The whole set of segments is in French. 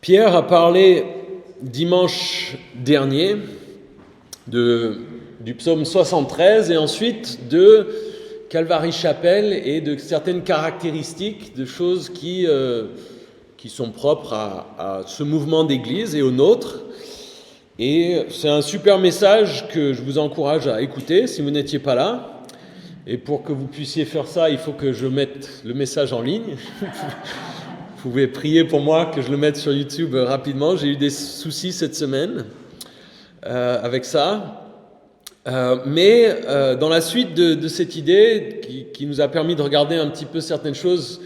Pierre a parlé dimanche dernier du psaume 73 et ensuite de Calvary Chapel et de certaines caractéristiques de choses qui sont propres à ce mouvement d'église et au nôtre. Et c'est un super message que je vous encourage à écouter si vous n'étiez pas là. Et pour que vous puissiez faire ça, il faut que je mette le message en ligne. Vous pouvez prier pour moi que je le mette sur YouTube rapidement. J'ai eu des soucis cette semaine avec ça. Mais dans la suite de cette idée qui nous a permis de regarder un petit peu certaines choses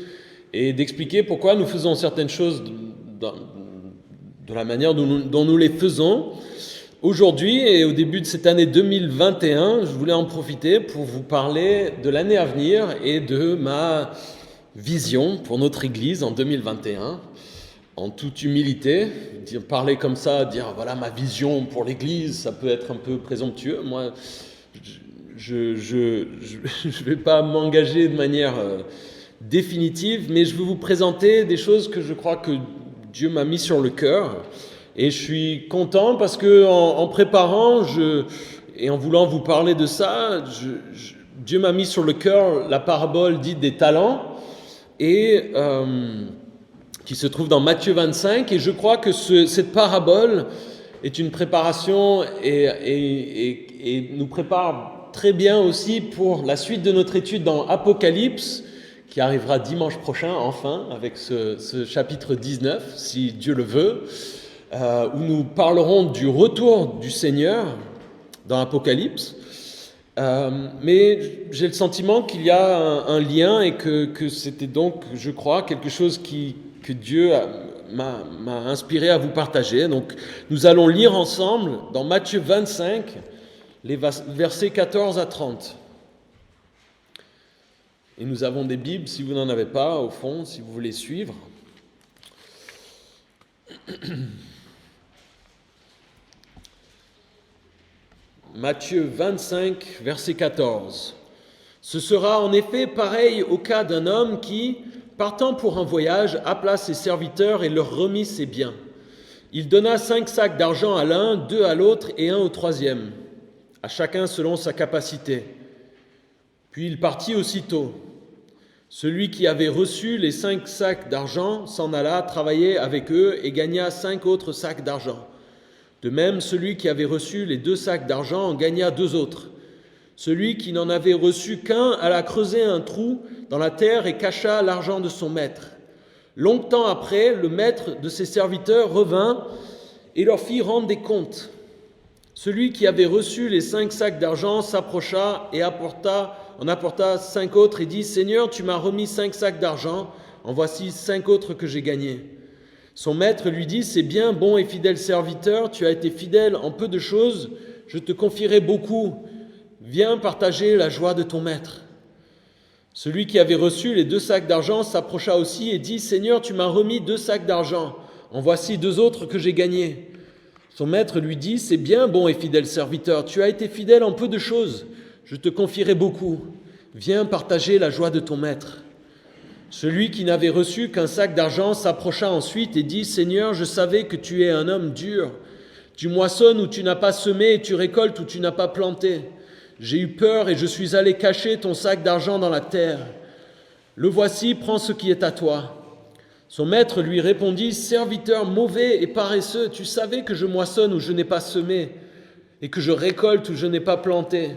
et d'expliquer pourquoi nous faisons certaines choses de la manière dont nous les faisons, aujourd'hui et au début de cette année 2021, je voulais en profiter pour vous parler de l'année à venir et de ma vision pour notre Église en 2021, en toute humilité. Parler comme ça, dire voilà ma vision pour l'Église, ça peut être un peu présomptueux. Moi, je vais pas m'engager de manière définitive, mais je veux vous présenter des choses que je crois que Dieu m'a mis sur le cœur. Et je suis content parce que en préparant et en voulant vous parler de ça, Dieu m'a mis sur le cœur la parabole dite des talents, et qui se trouve dans Matthieu 25, et je crois que cette parabole est une préparation et nous prépare très bien aussi pour la suite de notre étude dans Apocalypse, qui arrivera dimanche prochain, enfin, avec ce chapitre 19, si Dieu le veut, où nous parlerons du retour du Seigneur dans Apocalypse. Mais j'ai le sentiment qu'il y a un lien et que c'était donc, je crois, quelque chose que Dieu m'a inspiré à vous partager. Donc, nous allons lire ensemble dans Matthieu 25, les versets 14 à 30. Et nous avons des Bibles, si vous n'en avez pas, au fond, si vous voulez suivre. Matthieu 25, verset 14. « Ce sera en effet pareil au cas d'un homme qui, partant pour un voyage, appela ses serviteurs et leur remit ses biens. Il donna 5 sacs d'argent à l'un, 2 à l'autre et 1 au troisième, à chacun selon sa capacité. Puis il partit aussitôt. Celui qui avait reçu les 5 sacs d'argent s'en alla travailler avec eux et gagna 5 autres sacs d'argent. De même, celui qui avait reçu les 2 sacs d'argent en gagna 2 autres. Celui qui n'en avait reçu qu'un alla creuser un trou dans la terre et cacha l'argent de son maître. Longtemps après, le maître de ses serviteurs revint et leur fit rendre des comptes. Celui qui avait reçu les 5 sacs d'argent s'approcha et en apporta 5 autres et dit « Seigneur, tu m'as remis 5 sacs d'argent, en voici 5 autres que j'ai gagnés. » Son maître lui dit « C'est bien, bon et fidèle serviteur, tu as été fidèle en peu de choses, je te confierai beaucoup. Viens partager la joie de ton maître. » Celui qui avait reçu les 2 sacs d'argent s'approcha aussi et dit « Seigneur, tu m'as remis 2 sacs d'argent, en voici 2 autres que j'ai gagnés. » Son maître lui dit « C'est bien, bon et fidèle serviteur, tu as été fidèle en peu de choses, je te confierai beaucoup. Viens partager la joie de ton maître. » Celui qui n'avait reçu qu'un sac d'argent s'approcha ensuite et dit « Seigneur, je savais que tu es un homme dur. Tu moissonnes où tu n'as pas semé et tu récoltes où tu n'as pas planté. J'ai eu peur et je suis allé cacher ton sac d'argent dans la terre. Le voici, prends ce qui est à toi. » Son maître lui répondit « Serviteur mauvais et paresseux, tu savais que je moissonne où je n'ai pas semé et que je récolte où je n'ai pas planté.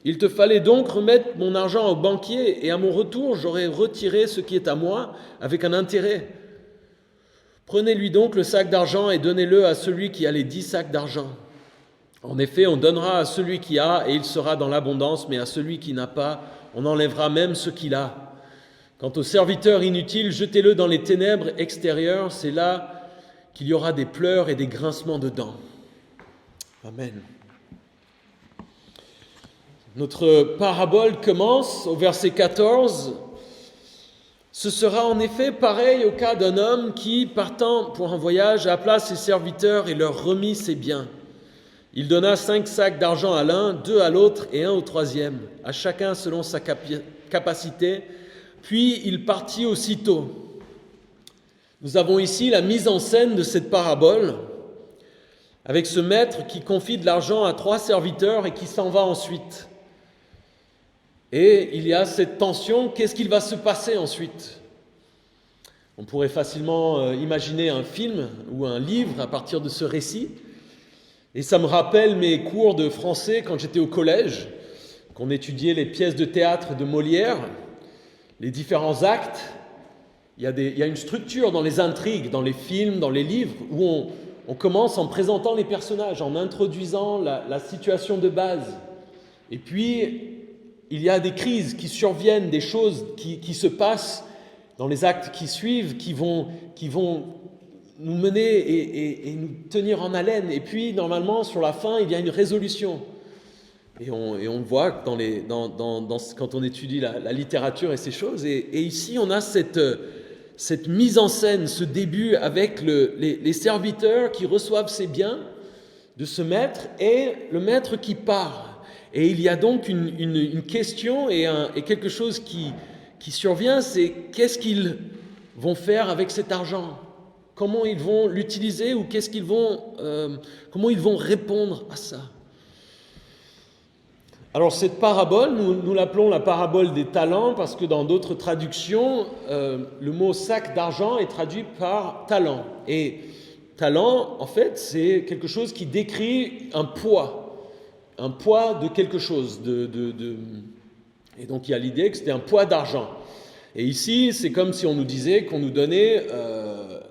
Il te fallait donc remettre mon argent au banquier et à mon retour, j'aurais retiré ce qui est à moi avec un intérêt. Prenez-lui donc le sac d'argent et donnez-le à celui qui a les 10 sacs d'argent. En effet, on donnera à celui qui a et il sera dans l'abondance, mais à celui qui n'a pas, on enlèvera même ce qu'il a. Quant au serviteur inutile, jetez-le dans les ténèbres extérieures, c'est là qu'il y aura des pleurs et des grincements de dents. » Amen. Notre parabole commence au verset 14. « Ce sera en effet pareil au cas d'un homme qui, partant pour un voyage, appela ses serviteurs et leur remit ses biens. Il donna 5 sacs d'argent à l'un, 2 à l'autre et 1 au troisième, à chacun selon sa capacité. Puis il partit aussitôt. Nous avons ici la mise en scène de cette parabole avec ce maître qui confie de l'argent à 3 serviteurs et qui s'en va ensuite. Et il y a cette tension, qu'est-ce qu'il va se passer ensuite ? On pourrait facilement imaginer un film ou un livre à partir de ce récit. Et ça me rappelle mes cours de français quand j'étais au collège, qu'on étudiait les pièces de théâtre de Molière, les différents actes. Il y a une structure dans les intrigues, dans les films, dans les livres, où on commence en présentant les personnages, en introduisant la situation de base. Et puis, il y a des crises qui surviennent, des choses qui se passent dans les actes qui suivent, qui vont nous mener et nous tenir en haleine. Et puis, normalement, sur la fin, il y a une résolution. Et on le voit quand on étudie la littérature et ces choses. Et ici, on a cette mise en scène, ce début avec les serviteurs qui reçoivent ces biens de ce maître et le maître qui part. Et il y a donc une question et quelque chose qui survient, c'est qu'est-ce qu'ils vont faire avec cet argent ? Comment ils vont l'utiliser ou comment ils vont répondre à ça ? Alors cette parabole, nous l'appelons la parabole des talents parce que dans d'autres traductions, le mot sac d'argent est traduit par talent. Et talent, en fait, c'est quelque chose qui décrit un poids de quelque chose. Et donc il y a l'idée que c'était un poids d'argent. Et ici, c'est comme si on nous disait qu'on nous donnait,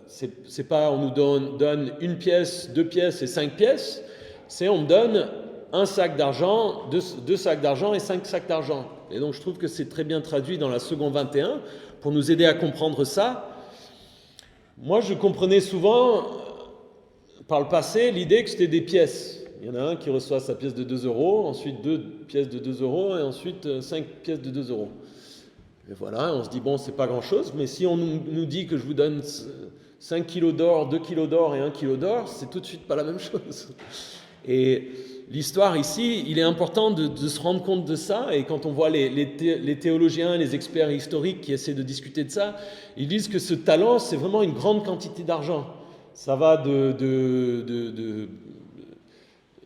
c'est pas on nous donne 1 pièce, 2 pièces et 5 pièces, c'est on me donne 1 sac d'argent, 2 sacs d'argent et 5 sacs d'argent. Et donc je trouve que c'est très bien traduit dans la seconde 21 pour nous aider à comprendre ça. Moi je comprenais souvent par le passé l'idée que c'était des pièces. Il y en a un qui reçoit sa pièce de 2 euros, ensuite 2 pièces de 2 euros et ensuite 5 pièces de 2 euros. Et voilà, on se dit bon c'est pas grand chose, mais si on nous dit que je vous donne 5 kilos d'or, 2 kilos d'or et 1 kilo d'or, c'est tout de suite pas la même chose. Et l'histoire ici, il est important de se rendre compte de ça, et quand on voit les théologiens, les experts historiques qui essaient de discuter de ça, ils disent que ce talent, c'est vraiment une grande quantité d'argent. Ça va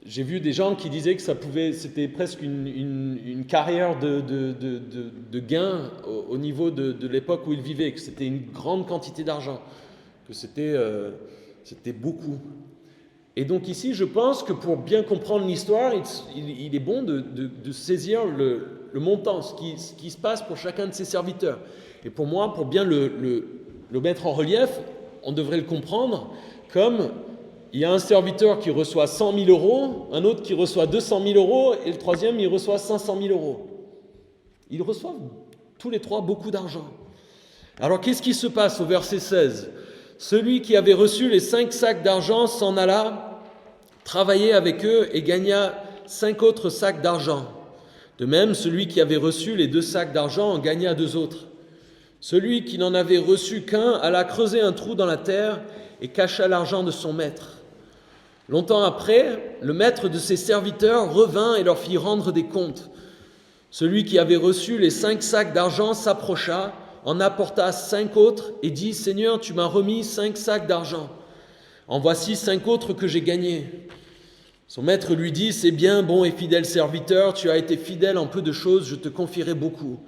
j'ai vu des gens qui disaient que c'était presque une carrière de gain au niveau de l'époque où ils vivaient, que c'était une grande quantité d'argent, que c'était beaucoup. Et donc ici, je pense que pour bien comprendre l'histoire, il est bon de saisir le montant, ce qui se passe pour chacun de ces serviteurs. Et pour moi, pour bien le mettre en relief, on devrait le comprendre comme il y a un serviteur qui reçoit 100 000 euros, un autre qui reçoit 200 000 euros, et le troisième, il reçoit 500 000 euros. Ils reçoivent tous les trois beaucoup d'argent. Alors qu'est-ce qui se passe au verset 16 ? Celui qui avait reçu les 5 sacs d'argent s'en alla, travailler avec eux et gagna 5 autres sacs d'argent. De même, celui qui avait reçu les 2 sacs d'argent en gagna 2 autres. Celui qui n'en avait reçu qu'un alla creuser un trou dans la terre et cacha l'argent de son maître. Longtemps après, le maître de ses serviteurs revint et leur fit rendre des comptes. Celui qui avait reçu les 5 sacs d'argent s'approcha, en apporta 5 autres et dit « Seigneur, tu m'as remis 5 sacs d'argent. En voici 5 autres que j'ai gagnés. » Son maître lui dit « C'est bien, bon et fidèle serviteur, tu as été fidèle en peu de choses, je te confierai beaucoup.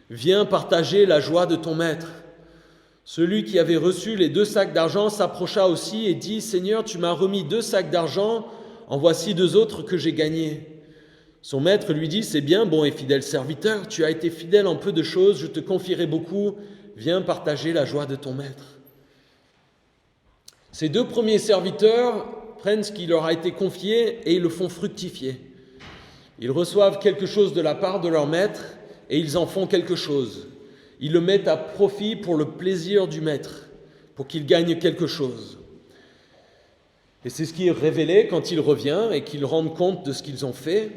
Viens partager la joie de ton maître. » Celui qui avait reçu les 2 sacs d'argent s'approcha aussi et dit « Seigneur, tu m'as remis 2 sacs d'argent, en voici 2 autres que j'ai gagnés. » Son maître lui dit « C'est bien, bon et fidèle serviteur, tu as été fidèle en peu de choses, je te confierai beaucoup, viens partager la joie de ton maître. » Ces 2 premiers serviteurs prennent ce qui leur a été confié et ils le font fructifier. Ils reçoivent quelque chose de la part de leur maître et ils en font quelque chose. Ils le mettent à profit pour le plaisir du maître, pour qu'il gagne quelque chose. Et c'est ce qui est révélé quand il revient et qu'ils rendent compte de ce qu'ils ont fait.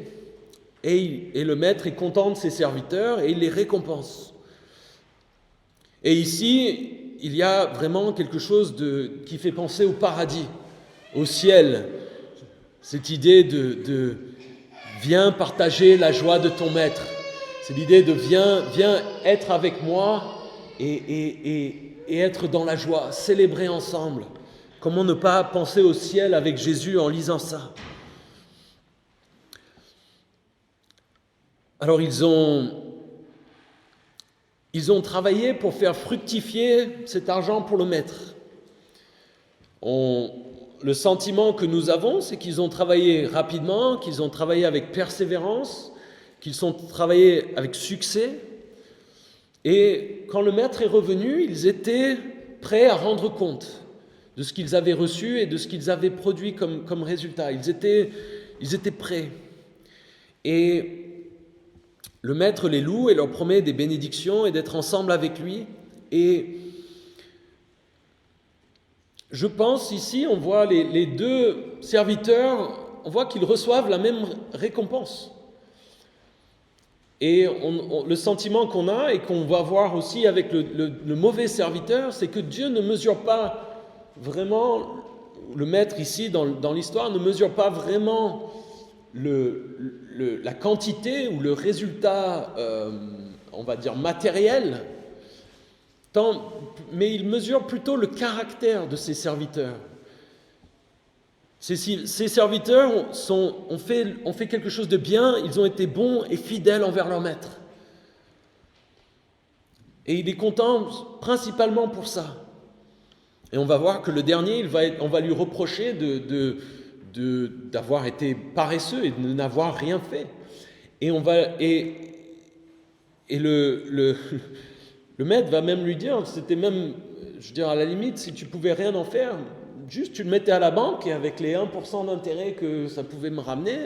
Et le maître est content de ses serviteurs et il les récompense. Et ici, il y a vraiment quelque chose qui fait penser au paradis, au ciel. Cette idée de viens partager la joie de ton maître. C'est l'idée de viens être avec moi et être dans la joie, célébrer ensemble. Comment ne pas penser au ciel avec Jésus en lisant ça? Alors ils ont travaillé pour faire fructifier cet argent pour le maître. Le sentiment que nous avons, c'est qu'ils ont travaillé rapidement, qu'ils ont travaillé avec persévérance, qu'ils ont travaillé avec succès. Et quand le maître est revenu, ils étaient prêts à rendre compte de ce qu'ils avaient reçu et de ce qu'ils avaient produit comme résultat. Ils étaient prêts. Et le maître les loue et leur promet des bénédictions et d'être ensemble avec lui. Et je pense ici, on voit les deux serviteurs, on voit qu'ils reçoivent la même récompense. Et le sentiment qu'on a et qu'on va voir aussi avec le mauvais serviteur, c'est que Dieu ne mesure pas vraiment, le maître ici dans l'histoire ne mesure pas vraiment la quantité ou le résultat, on va dire matériel, mais il mesure plutôt le caractère de ses serviteurs. Ces serviteurs ont fait quelque chose de bien, ils ont été bons et fidèles envers leur maître. Et il est content principalement pour ça. Et on va voir que le dernier, on va lui reprocher d'avoir été paresseux et de n'avoir rien fait. Et le maître va même lui dire, c'était même, je veux dire, à la limite, si tu pouvais rien en faire, juste tu le mettais à la banque et avec les 1% d'intérêt que ça pouvait me ramener,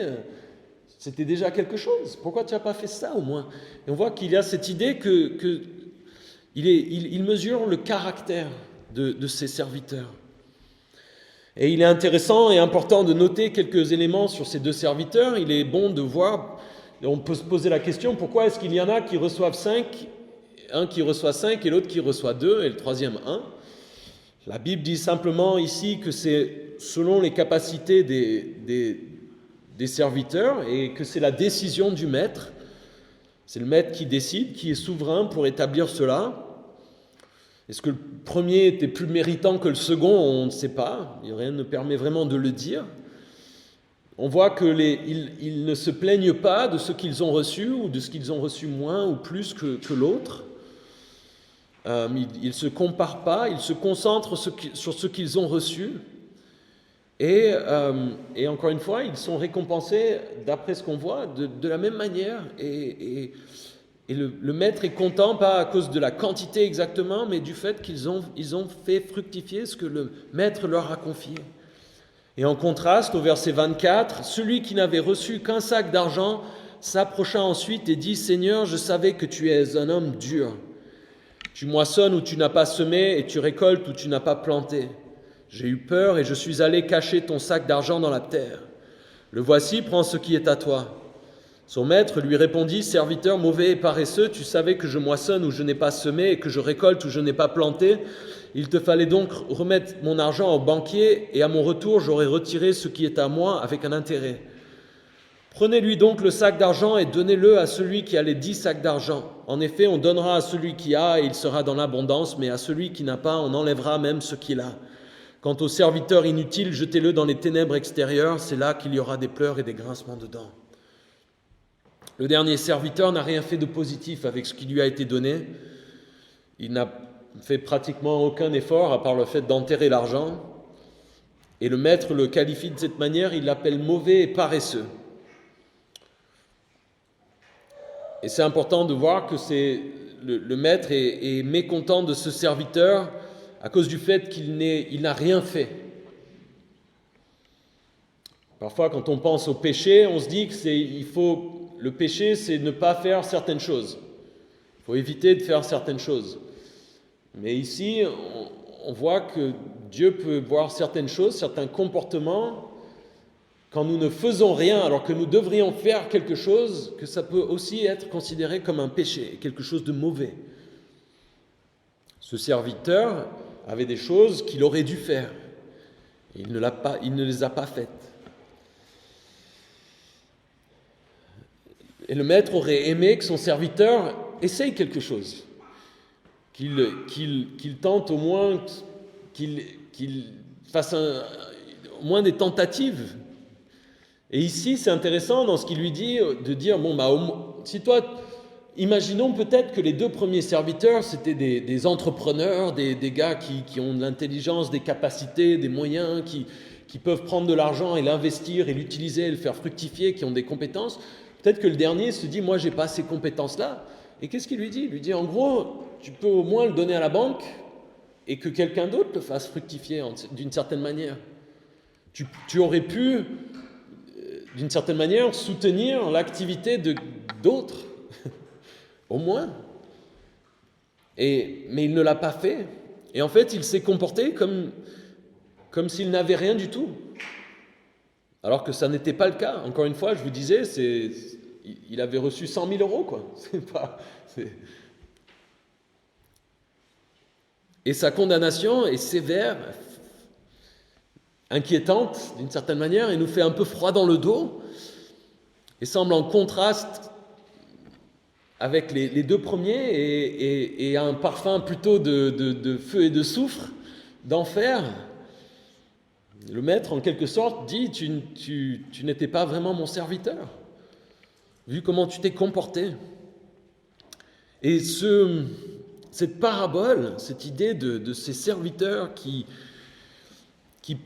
c'était déjà quelque chose. Pourquoi tu n'as pas fait ça au moins? Et on voit qu'il y a cette idée qu'il mesure le caractère de ses serviteurs. Et il est intéressant et important de noter quelques éléments sur ces deux serviteurs. Il est bon de voir, on peut se poser la question, pourquoi est-ce qu'il y en a qui reçoivent 5, un qui reçoit 5 et l'autre qui reçoit 2 et le troisième 1? La Bible dit simplement ici que c'est selon les capacités des serviteurs et que c'est la décision du maître. C'est le maître qui décide, qui est souverain pour établir cela. Est-ce que le premier était plus méritant que le second? On ne sait pas. Rien ne permet vraiment de le dire. On voit qu'ils ne se plaignent pas de ce qu'ils ont reçu ou de ce qu'ils ont reçu moins ou plus que l'autre. Ils ne se comparent pas, ils se concentrent sur ce qu'ils ont reçu. Et encore une fois, ils sont récompensés, d'après ce qu'on voit, de la même manière. Et le maître est content, pas à cause de la quantité exactement, mais du fait qu'ils ont fait fructifier ce que le maître leur a confié. Et en contraste, au verset 24, celui qui n'avait reçu qu'un sac d'argent s'approcha ensuite et dit « Seigneur, je savais que tu es un homme dur. Tu moissonnes où tu n'as pas semé et tu récoltes où tu n'as pas planté. J'ai eu peur et je suis allé cacher ton sac d'argent dans la terre. Le voici, prends ce qui est à toi. » Son maître lui répondit, « Serviteur mauvais et paresseux, tu savais que je moissonne où je n'ai pas semé et que je récolte où je n'ai pas planté. Il te fallait donc remettre mon argent au banquier et à mon retour, j'aurais retiré ce qui est à moi avec un intérêt. Prenez-lui donc le sac d'argent et donnez-le à celui qui a les 10 sacs d'argent. En effet, on donnera à celui qui a et il sera dans l'abondance, mais à celui qui n'a pas, on enlèvera même ce qu'il a. Quant au serviteur inutile, jetez-le dans les ténèbres extérieures, c'est là qu'il y aura des pleurs et des grincements de dents. » Le dernier serviteur n'a rien fait de positif avec ce qui lui a été donné. Il n'a fait pratiquement aucun effort à part le fait d'enterrer l'argent. Et le maître le qualifie de cette manière, il l'appelle mauvais et paresseux. Et c'est important de voir que le maître est mécontent de ce serviteur à cause du fait qu'il n'a rien fait. Parfois, quand on pense au péché, on se dit que le péché, c'est ne pas faire certaines choses. Il faut éviter de faire certaines choses. Mais ici, on voit que Dieu peut voir certaines choses, certains comportements, quand nous ne faisons rien alors que nous devrions faire quelque chose, que ça peut aussi être considéré comme un péché, quelque chose de mauvais. Ce serviteur avait des choses qu'il aurait dû faire. Il ne les a pas faites. Et le maître aurait aimé que son serviteur essaye quelque chose. qu'il tente au moins, qu'il fasse au moins des tentatives. Et ici, c'est intéressant dans ce qu'il lui dit, de dire, si toi, imaginons peut-être que les 2 premiers serviteurs, c'était des entrepreneurs, des gars qui ont de l'intelligence, des capacités, des moyens, qui peuvent prendre de l'argent et l'investir et l'utiliser et le faire fructifier, qui ont des compétences. Peut-être que le dernier se dit, moi, j'ai pas ces compétences-là. Et qu'est-ce qu'il lui dit ? Il lui dit, en gros, tu peux au moins le donner à la banque et que quelqu'un d'autre le fasse fructifier d'une certaine manière. Tu aurais pu, d'une certaine manière, soutenir l'activité d'autres, au moins. Mais il ne l'a pas fait. Et en fait, il s'est comporté comme s'il n'avait rien du tout. Alors que ça n'était pas le cas. Encore une fois, je vous disais, il avait reçu 100 000 euros, quoi. Et sa condamnation est sévère, inquiétante d'une certaine manière, et nous fait un peu froid dans le dos, et semble en contraste avec les 2 premiers, et un parfum plutôt de feu et de soufre, d'enfer. Le maître, en quelque sorte, dit, tu n'étais pas vraiment mon serviteur, vu comment tu t'es comporté. Et cette parabole, cette idée de ces serviteurs qui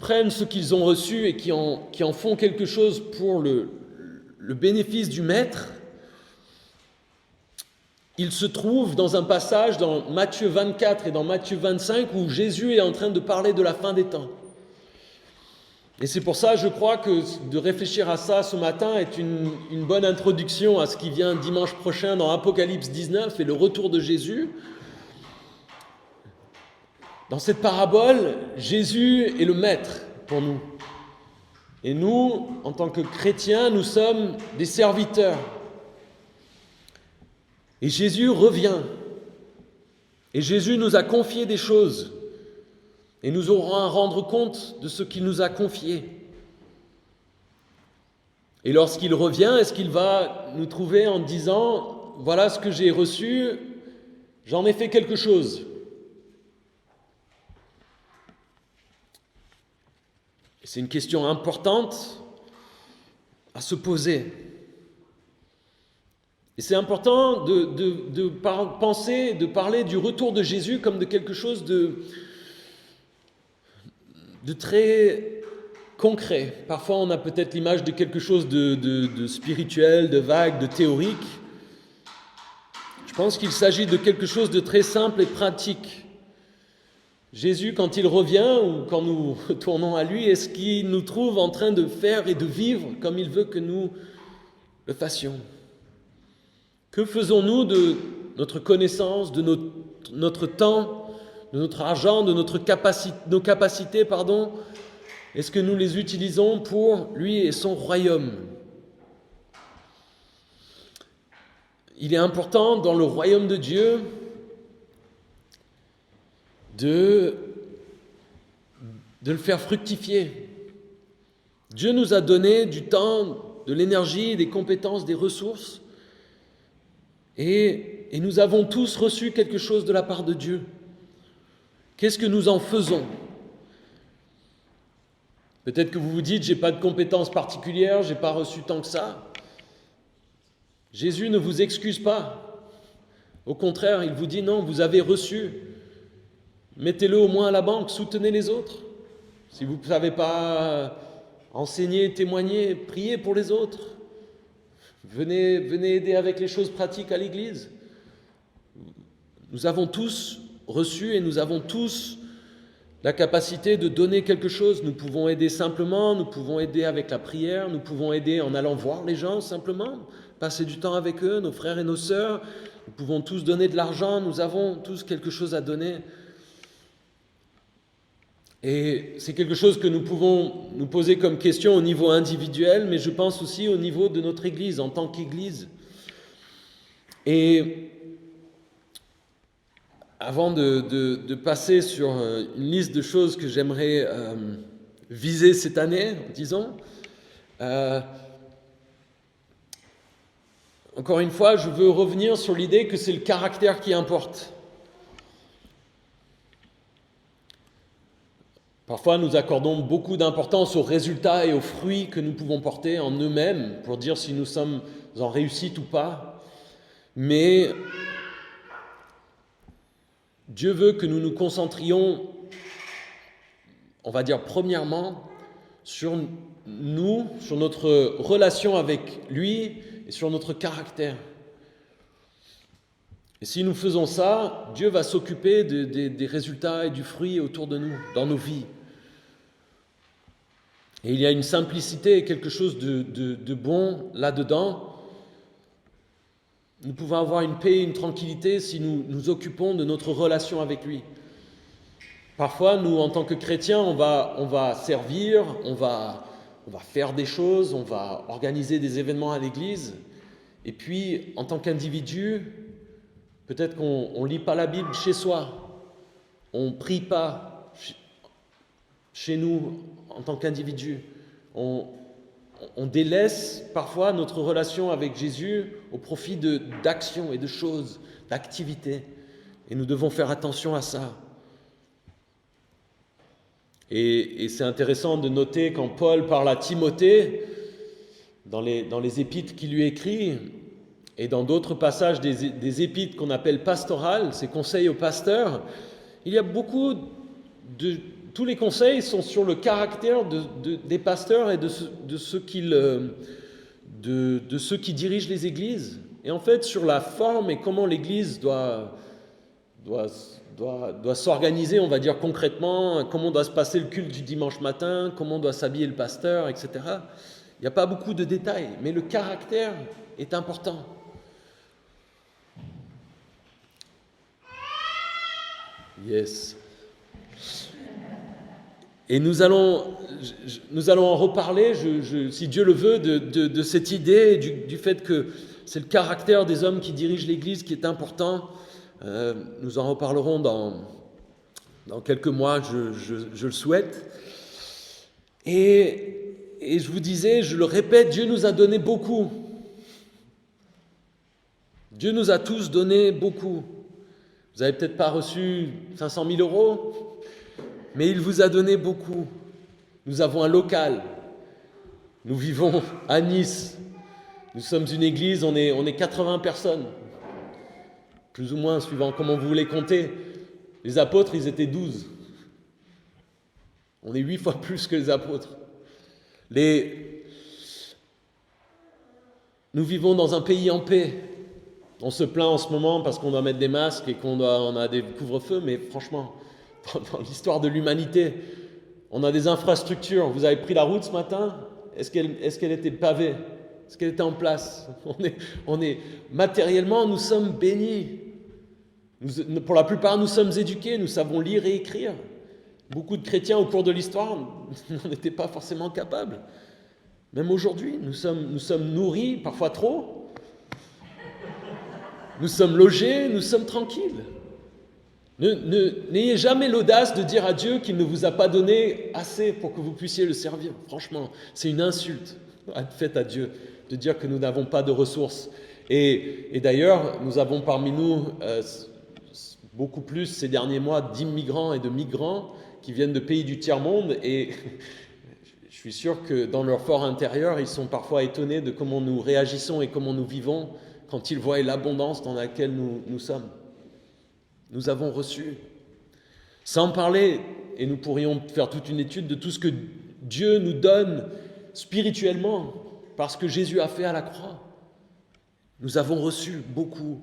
prennent ce qu'ils ont reçu et qui en font quelque chose pour le bénéfice du maître, il se trouve dans un passage dans Matthieu 24 et dans Matthieu 25 où Jésus est en train de parler de la fin des temps. Et c'est pour ça, je crois, que de réfléchir à ça ce matin est une bonne introduction à ce qui vient dimanche prochain dans Apocalypse 19 et le retour de Jésus. Dans cette parabole, Jésus est le maître pour nous. Et nous, en tant que chrétiens, nous sommes des serviteurs. Et Jésus revient. Et Jésus nous a confié des choses. Et nous aurons à rendre compte de ce qu'il nous a confié. Et lorsqu'il revient, est-ce qu'il va nous trouver en disant « Voilà ce que j'ai reçu, j'en ai fait quelque chose ». C'est une question importante à se poser. Et c'est important de penser, de parler du retour de Jésus comme de quelque chose de très concret. Parfois, on a peut-être l'image de quelque chose de spirituel, de vague, de théorique. Je pense qu'il s'agit de quelque chose de très simple et pratique. Jésus, quand il revient ou quand nous retournons à lui, est-ce qu'il nous trouve en train de faire et de vivre comme il veut que nous le fassions ? Que faisons-nous de notre connaissance, de notre temps, de notre argent, de nos capacités, est-ce que nous les utilisons pour lui et son royaume ? Il est important dans le royaume de Dieu de le faire fructifier. Dieu nous a donné du temps, de l'énergie, des compétences, des ressources, et nous avons tous reçu quelque chose de la part de Dieu. Qu'est-ce que nous en faisons ? Peut-être que vous vous dites, j'ai pas de compétences particulières, j'ai pas reçu tant que ça. Jésus ne vous excuse pas. Au contraire, il vous dit non, vous avez reçu. Mettez-le au moins à la banque, soutenez les autres. Si vous ne savez pas enseigner, témoigner, priez pour les autres. Venez aider avec les choses pratiques à l'église. Nous avons tous reçu et nous avons tous la capacité de donner quelque chose. Nous pouvons aider simplement, nous pouvons aider avec la prière, nous pouvons aider en allant voir les gens simplement, passer du temps avec eux, nos frères et nos sœurs. Nous pouvons tous donner de l'argent, nous avons tous quelque chose à donner. Et c'est quelque chose que nous pouvons nous poser comme question au niveau individuel, mais je pense aussi au niveau de notre Église, en tant qu'Église. Et avant de passer sur une liste de choses que j'aimerais viser cette année, disons, encore une fois, je veux revenir sur l'idée que c'est le caractère qui importe. Parfois, nous accordons beaucoup d'importance aux résultats et aux fruits que nous pouvons porter en eux-mêmes pour dire si nous sommes en réussite ou pas. Mais Dieu veut que nous nous concentrions, on va dire premièrement, sur nous, sur notre relation avec lui et sur notre caractère. Et si nous faisons ça, Dieu va s'occuper des résultats et du fruit autour de nous, dans nos vies. Et il y a une simplicité et quelque chose de bon là-dedans. Nous pouvons avoir une paix, une tranquillité si nous nous occupons de notre relation avec lui. Parfois, nous, en tant que chrétiens, on va servir, on va faire des choses, on va organiser des événements à l'église. Et puis, en tant qu'individu, peut-être qu'on ne lit pas la Bible chez soi, on ne prie pas chez nous en tant qu'individu. On délaisse parfois notre relation avec Jésus au profit d'actions et de choses, d'activités. Et nous devons faire attention à ça. Et c'est intéressant de noter quand Paul parle à Timothée, dans les épîtres qu'il lui écrit, et dans d'autres passages des épîtres qu'on appelle pastorales, ces conseils aux pasteurs, il y a beaucoup tous les conseils sont sur le caractère des pasteurs et de ceux qui dirigent les églises. Et en fait, sur la forme et comment l'église doit s'organiser, on va dire concrètement, comment doit se passer le culte du dimanche matin, comment doit s'habiller le pasteur, etc. Il n'y a pas beaucoup de détails, mais le caractère est important. Yes. Et nous allons en reparler, si Dieu le veut, de cette idée, du fait que c'est le caractère des hommes qui dirigent l'Église qui est important. Nous en reparlerons dans quelques mois, je le souhaite. Et je vous disais, je le répète, Dieu nous a donné beaucoup. Dieu nous a tous donné beaucoup. Vous n'avez peut-être pas reçu 500 000 euros, mais il vous a donné beaucoup. Nous avons un local. Nous vivons à Nice. Nous sommes une église, on est 80 personnes. Plus ou moins, suivant comment vous voulez compter. Les apôtres, ils étaient 12. On est 8 fois plus que les apôtres. Nous vivons dans un pays en paix. On se plaint en ce moment parce qu'on doit mettre des masques et on a des couvre-feux, mais franchement, dans l'histoire de l'humanité, on a des infrastructures. Vous avez pris la route ce matin? Est-ce qu'elle était pavée? Est-ce qu'elle était en place? Matériellement, nous sommes bénis. Pour la plupart, nous sommes éduqués, nous savons lire et écrire. Beaucoup de chrétiens au cours de l'histoire n'en étaient pas forcément capables. Même aujourd'hui, nous sommes nourris, parfois trop. Nous sommes logés, nous sommes tranquilles. N'ayez jamais l'audace de dire à Dieu qu'il ne vous a pas donné assez pour que vous puissiez le servir. Franchement, c'est une insulte faite à Dieu de dire que nous n'avons pas de ressources. Et d'ailleurs, nous avons parmi nous beaucoup plus ces derniers mois d'immigrants et de migrants qui viennent de pays du tiers-monde. Et je suis sûr que dans leur fort intérieur, ils sont parfois étonnés de comment nous réagissons et comment nous vivons quand ils voient l'abondance dans laquelle nous sommes. Nous avons reçu. Sans parler, et nous pourrions faire toute une étude de tout ce que Dieu nous donne spirituellement, parce que Jésus a fait à la croix. Nous avons reçu beaucoup.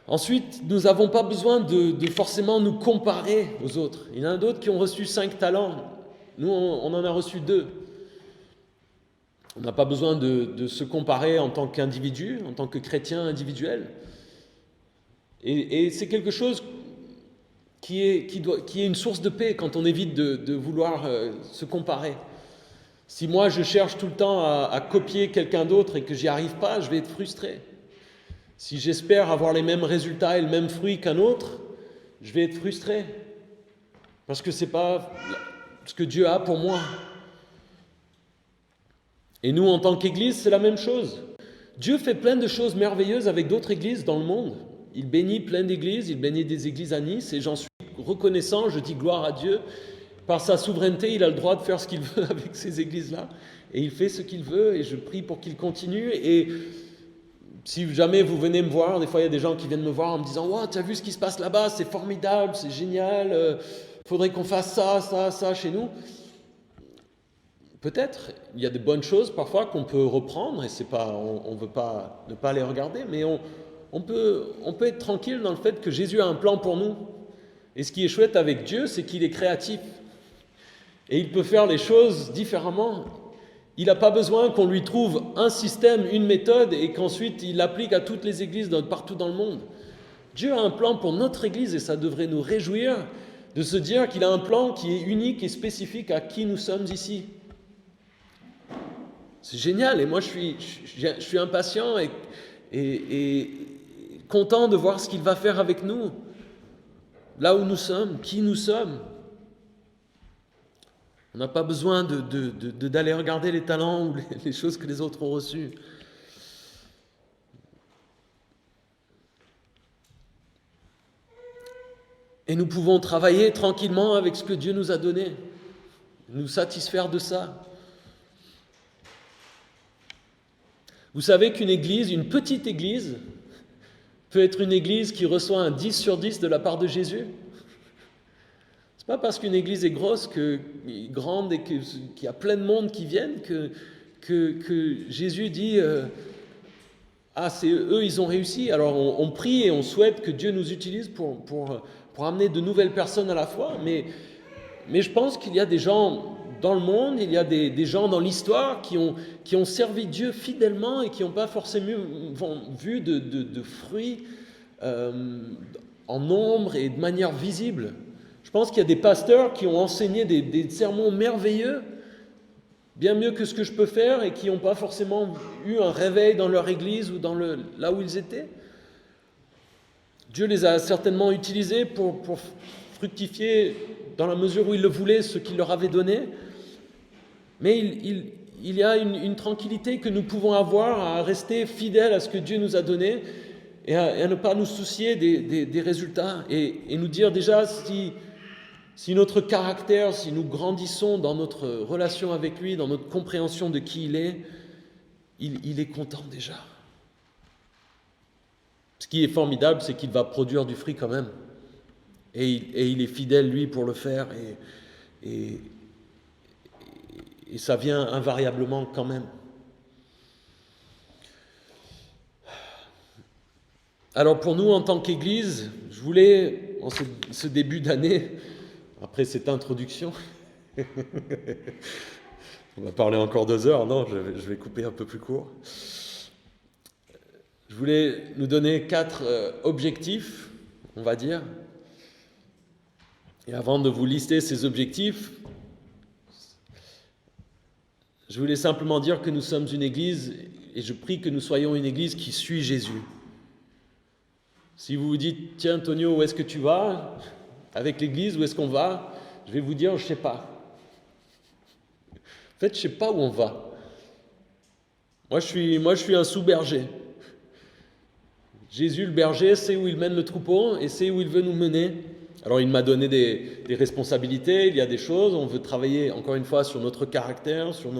Ensuite, nous n'avons pas besoin de forcément nous comparer aux autres. Il y en a d'autres qui ont reçu 5 talents. Nous, on en a reçu 2. On n'a pas besoin de se comparer en tant qu'individu, en tant que chrétien individuel. Et c'est quelque chose qui est une source de paix quand on évite de vouloir se comparer. Si moi je cherche tout le temps à copier quelqu'un d'autre et que j'y arrive pas, je vais être frustré. Si j'espère avoir les mêmes résultats et le même fruit qu'un autre, je vais être frustré. Parce que c'est pas ce que Dieu a pour moi. Et nous, en tant qu'Église, c'est la même chose. Dieu fait plein de choses merveilleuses avec d'autres églises dans le monde. Il bénit plein d'églises, il bénit des églises à Nice, et j'en suis reconnaissant, je dis gloire à Dieu. Par sa souveraineté, il a le droit de faire ce qu'il veut avec ces églises-là. Et il fait ce qu'il veut, et je prie pour qu'il continue. Et si jamais vous venez me voir, des fois il y a des gens qui viennent me voir en me disant « Wow, tu as vu ce qui se passe là-bas, c'est formidable, c'est génial, faudrait qu'on fasse ça chez nous. » Peut-être, il y a de bonnes choses parfois qu'on peut reprendre, et c'est pas, on ne veut pas ne pas les regarder, mais on peut être tranquille dans le fait que Jésus a un plan pour nous. Et ce qui est chouette avec Dieu, c'est qu'il est créatif. Et il peut faire les choses différemment. Il n'a pas besoin qu'on lui trouve un système, une méthode, et qu'ensuite il l'applique à toutes les églises partout dans le monde. Dieu a un plan pour notre église, et ça devrait nous réjouir de se dire qu'il a un plan qui est unique et spécifique à qui nous sommes ici. C'est génial, et moi je suis impatient et content de voir ce qu'il va faire avec nous, là où nous sommes, qui nous sommes. On n'a pas besoin d'aller regarder les talents ou les choses que les autres ont reçues. Et nous pouvons travailler tranquillement avec ce que Dieu nous a donné, nous satisfaire de ça. Vous savez qu'une église, une petite église, peut être une église qui reçoit un 10 sur 10 de la part de Jésus. C'est pas parce qu'une église est grosse, grande et qu'il y a plein de monde qui viennent que Jésus dit c'est eux, ils ont réussi. Alors on prie et on souhaite que Dieu nous utilise pour amener de nouvelles personnes à la foi, mais je pense qu'il y a des gens dans le monde, il y a des gens dans l'histoire qui ont servi Dieu fidèlement et qui n'ont pas forcément vu de fruits en nombre et de manière visible. Je pense qu'il y a des pasteurs qui ont enseigné des sermons merveilleux, bien mieux que ce que je peux faire, et qui n'ont pas forcément eu un réveil dans leur église ou là où ils étaient. Dieu les a certainement utilisés pour fructifier dans la mesure où il le voulait, ce qu'il leur avait donné. Mais il y a une tranquillité que nous pouvons avoir à rester fidèles à ce que Dieu nous a donné et à ne pas nous soucier des résultats et nous dire déjà si notre caractère, si nous grandissons dans notre relation avec lui, dans notre compréhension de qui il est, il est content déjà. Ce qui est formidable, c'est qu'il va produire du fruit quand même. Et il est fidèle, lui, pour le faire. Et ça vient invariablement quand même. Alors pour nous, en tant qu'Église, je voulais, en ce début d'année, après cette introduction, on va parler encore 2 heures, non, je vais couper un peu plus court. Je voulais nous donner 4 objectifs, on va dire. Et avant de vous lister ces objectifs, je voulais simplement dire que nous sommes une église, et je prie que nous soyons une église qui suit Jésus. Si vous vous dites, tiens Antonio, où est-ce que tu vas avec l'église, où est-ce qu'on va? Je vais vous dire, je ne sais pas. En fait, je ne sais pas où on va. Moi, je suis un sous-berger. Jésus, le berger, sait où il mène le troupeau et sait où il veut nous mener. Alors, il m'a donné des responsabilités, il y a des choses, on veut travailler, encore une fois, sur notre caractère, sur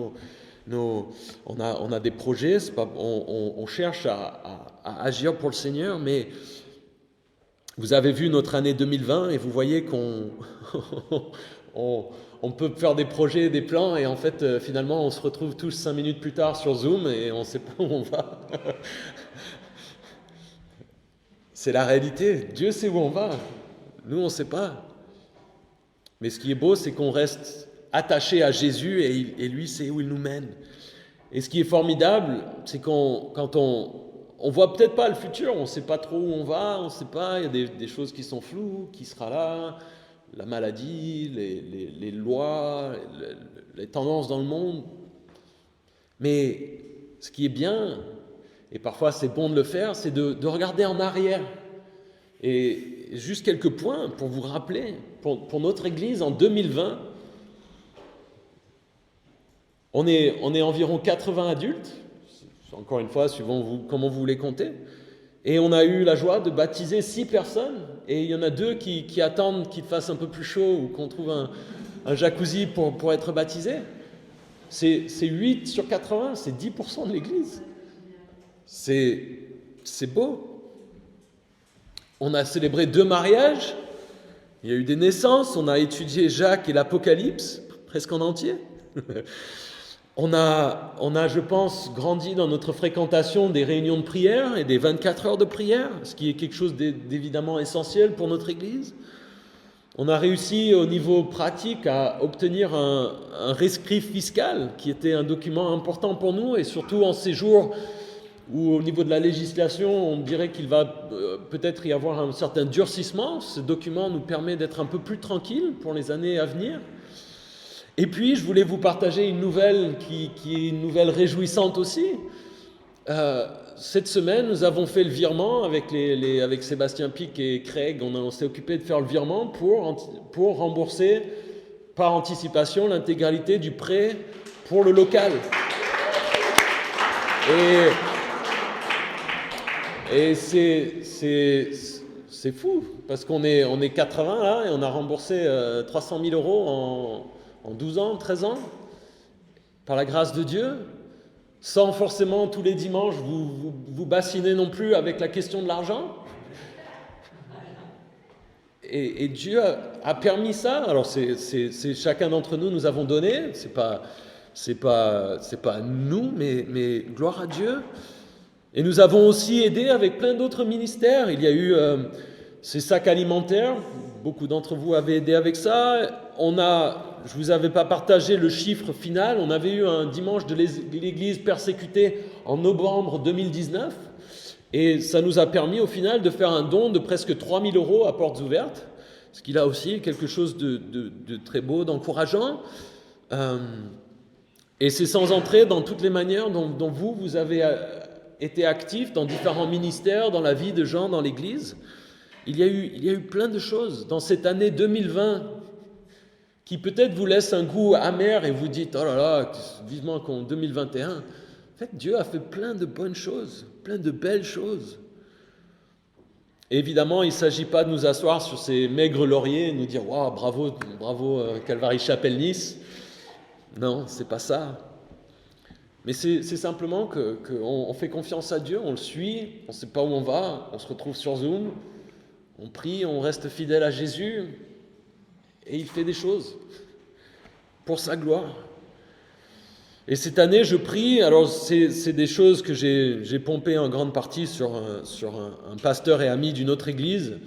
on a des projets, on cherche à agir pour le Seigneur, mais vous avez vu notre année 2020 et vous voyez qu'on on peut faire des projets, des plans, et en fait, finalement, on se retrouve tous 5 minutes plus tard sur Zoom et on ne sait pas où on va. C'est la réalité. Dieu sait où on va. Nous, on ne sait pas. Mais ce qui est beau, c'est qu'on reste attaché à Jésus et lui sait où il nous mène. Et ce qui est formidable, c'est quand on voit peut-être pas le futur, on ne sait pas trop où on va, on ne sait pas, il y a des choses qui sont floues, qui sera là, la maladie, les lois, les tendances dans le monde. Mais ce qui est bien, et parfois c'est bon de le faire, c'est de regarder en arrière. Et juste quelques points pour vous rappeler, pour notre Église en 2020, on est environ 80 adultes, encore une fois, suivant comment vous les comptez, Et on a eu la joie de baptiser 6 personnes. Et il y en a 2 qui attendent qu'il fasse un peu plus chaud ou qu'on trouve un jacuzzi pour être baptisés. C'est 8 sur 80, c'est 10% de l'Église. C'est beau. On a célébré 2 mariages. Il y a eu des naissances. On a étudié Jacques et l'Apocalypse, presque en entier. On a, je pense, grandi dans notre fréquentation des réunions de prière et des 24 heures de prière, ce qui est quelque chose d'évidemment essentiel pour notre Église. On a réussi au niveau pratique à obtenir un rescrit fiscal, qui était un document important pour nous, et surtout en ces jours où au niveau de la législation, on dirait qu'il va peut-être y avoir un certain durcissement. Ce document nous permet d'être un peu plus tranquilles pour les années à venir. Et puis, je voulais vous partager une nouvelle qui est une nouvelle réjouissante aussi. Cette semaine, nous avons fait le virement avec Sébastien Pic et Craig. On s'est occupé de faire le virement pour rembourser par anticipation l'intégralité du prêt pour le local. Et c'est fou, parce qu'on est 80 là, et on a remboursé 300 000 euros en 12 ans, 13 ans, par la grâce de Dieu, sans forcément tous les dimanches vous bassiner non plus avec la question de l'argent. Et Dieu a permis ça. Alors c'est chacun d'entre nous avons donné, c'est pas nous, mais gloire à Dieu. Et nous avons aussi aidé avec plein d'autres ministères. Il y a eu ces sacs alimentaires, beaucoup d'entre vous avaient aidé avec ça. Je vous avais pas partagé le chiffre final, on avait eu un dimanche de l'église persécutée en novembre 2019, et ça nous a permis au final de faire un don de presque 3 000 euros à portes ouvertes, ce qui là aussi est quelque chose de très beau, d'encourageant. Et c'est sans entrer dans toutes les manières dont vous avez été actifs dans différents ministères, dans la vie de gens dans l'église. Il y a eu plein de choses dans cette année 2020 qui peut-être vous laisse un goût amer et vous dites « Oh là là, vivement qu'en 2021 ». En fait, Dieu a fait plein de bonnes choses, plein de belles choses. Et évidemment, il ne s'agit pas de nous asseoir sur ces maigres lauriers et nous dire « Waouh, bravo Calvary Chapelle Nice ». Non, c'est pas ça. Mais c'est simplement qu'on fait confiance à Dieu, on le suit, on ne sait pas où on va, on se retrouve sur Zoom, on prie, on reste fidèle à Jésus. Et il fait des choses pour sa gloire. Et cette année, je prie, alors c'est des choses que j'ai pompées en grande partie sur un pasteur et ami d'une autre église,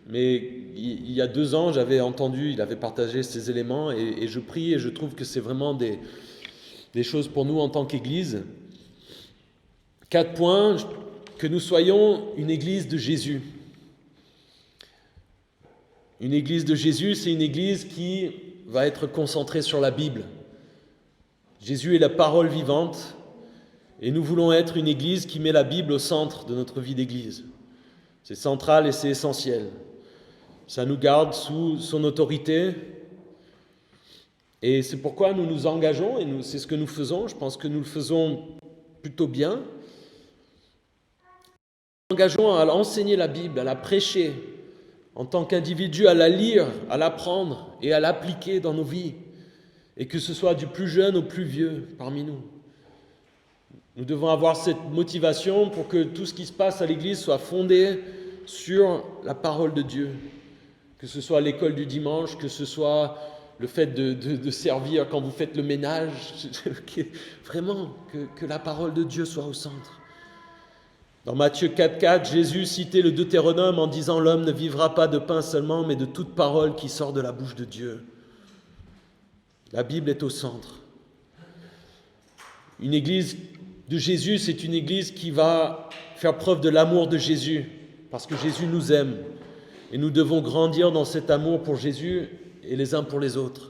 mais il y a 2 ans, j'avais entendu, il avait partagé ces éléments, et je prie, et je trouve que c'est vraiment des choses pour nous en tant qu'église. 4 points, que nous soyons une église de Jésus. Une église de Jésus, c'est une église qui va être concentrée sur la Bible. Jésus est la parole vivante et nous voulons être une église qui met la Bible au centre de notre vie d'église. C'est central et c'est essentiel. Ça nous garde sous son autorité et c'est pourquoi nous nous engageons et c'est ce que nous faisons. Je pense que nous le faisons plutôt bien. Nous nous engageons à enseigner la Bible, à la prêcher, en tant qu'individu, à la lire, à l'apprendre et à l'appliquer dans nos vies, et que ce soit du plus jeune au plus vieux parmi nous. Nous devons avoir cette motivation pour que tout ce qui se passe à l'Église soit fondé sur la parole de Dieu, que ce soit l'école du dimanche, que ce soit le fait de servir quand vous faites le ménage, vraiment que la parole de Dieu soit au centre. Dans Matthieu 4,4, Jésus citait le Deutéronome en disant « L'homme ne vivra pas de pain seulement, mais de toute parole qui sort de la bouche de Dieu. » La Bible est au centre. Une église de Jésus, c'est une église qui va faire preuve de l'amour de Jésus, parce que Jésus nous aime. Et nous devons grandir dans cet amour pour Jésus et les uns pour les autres.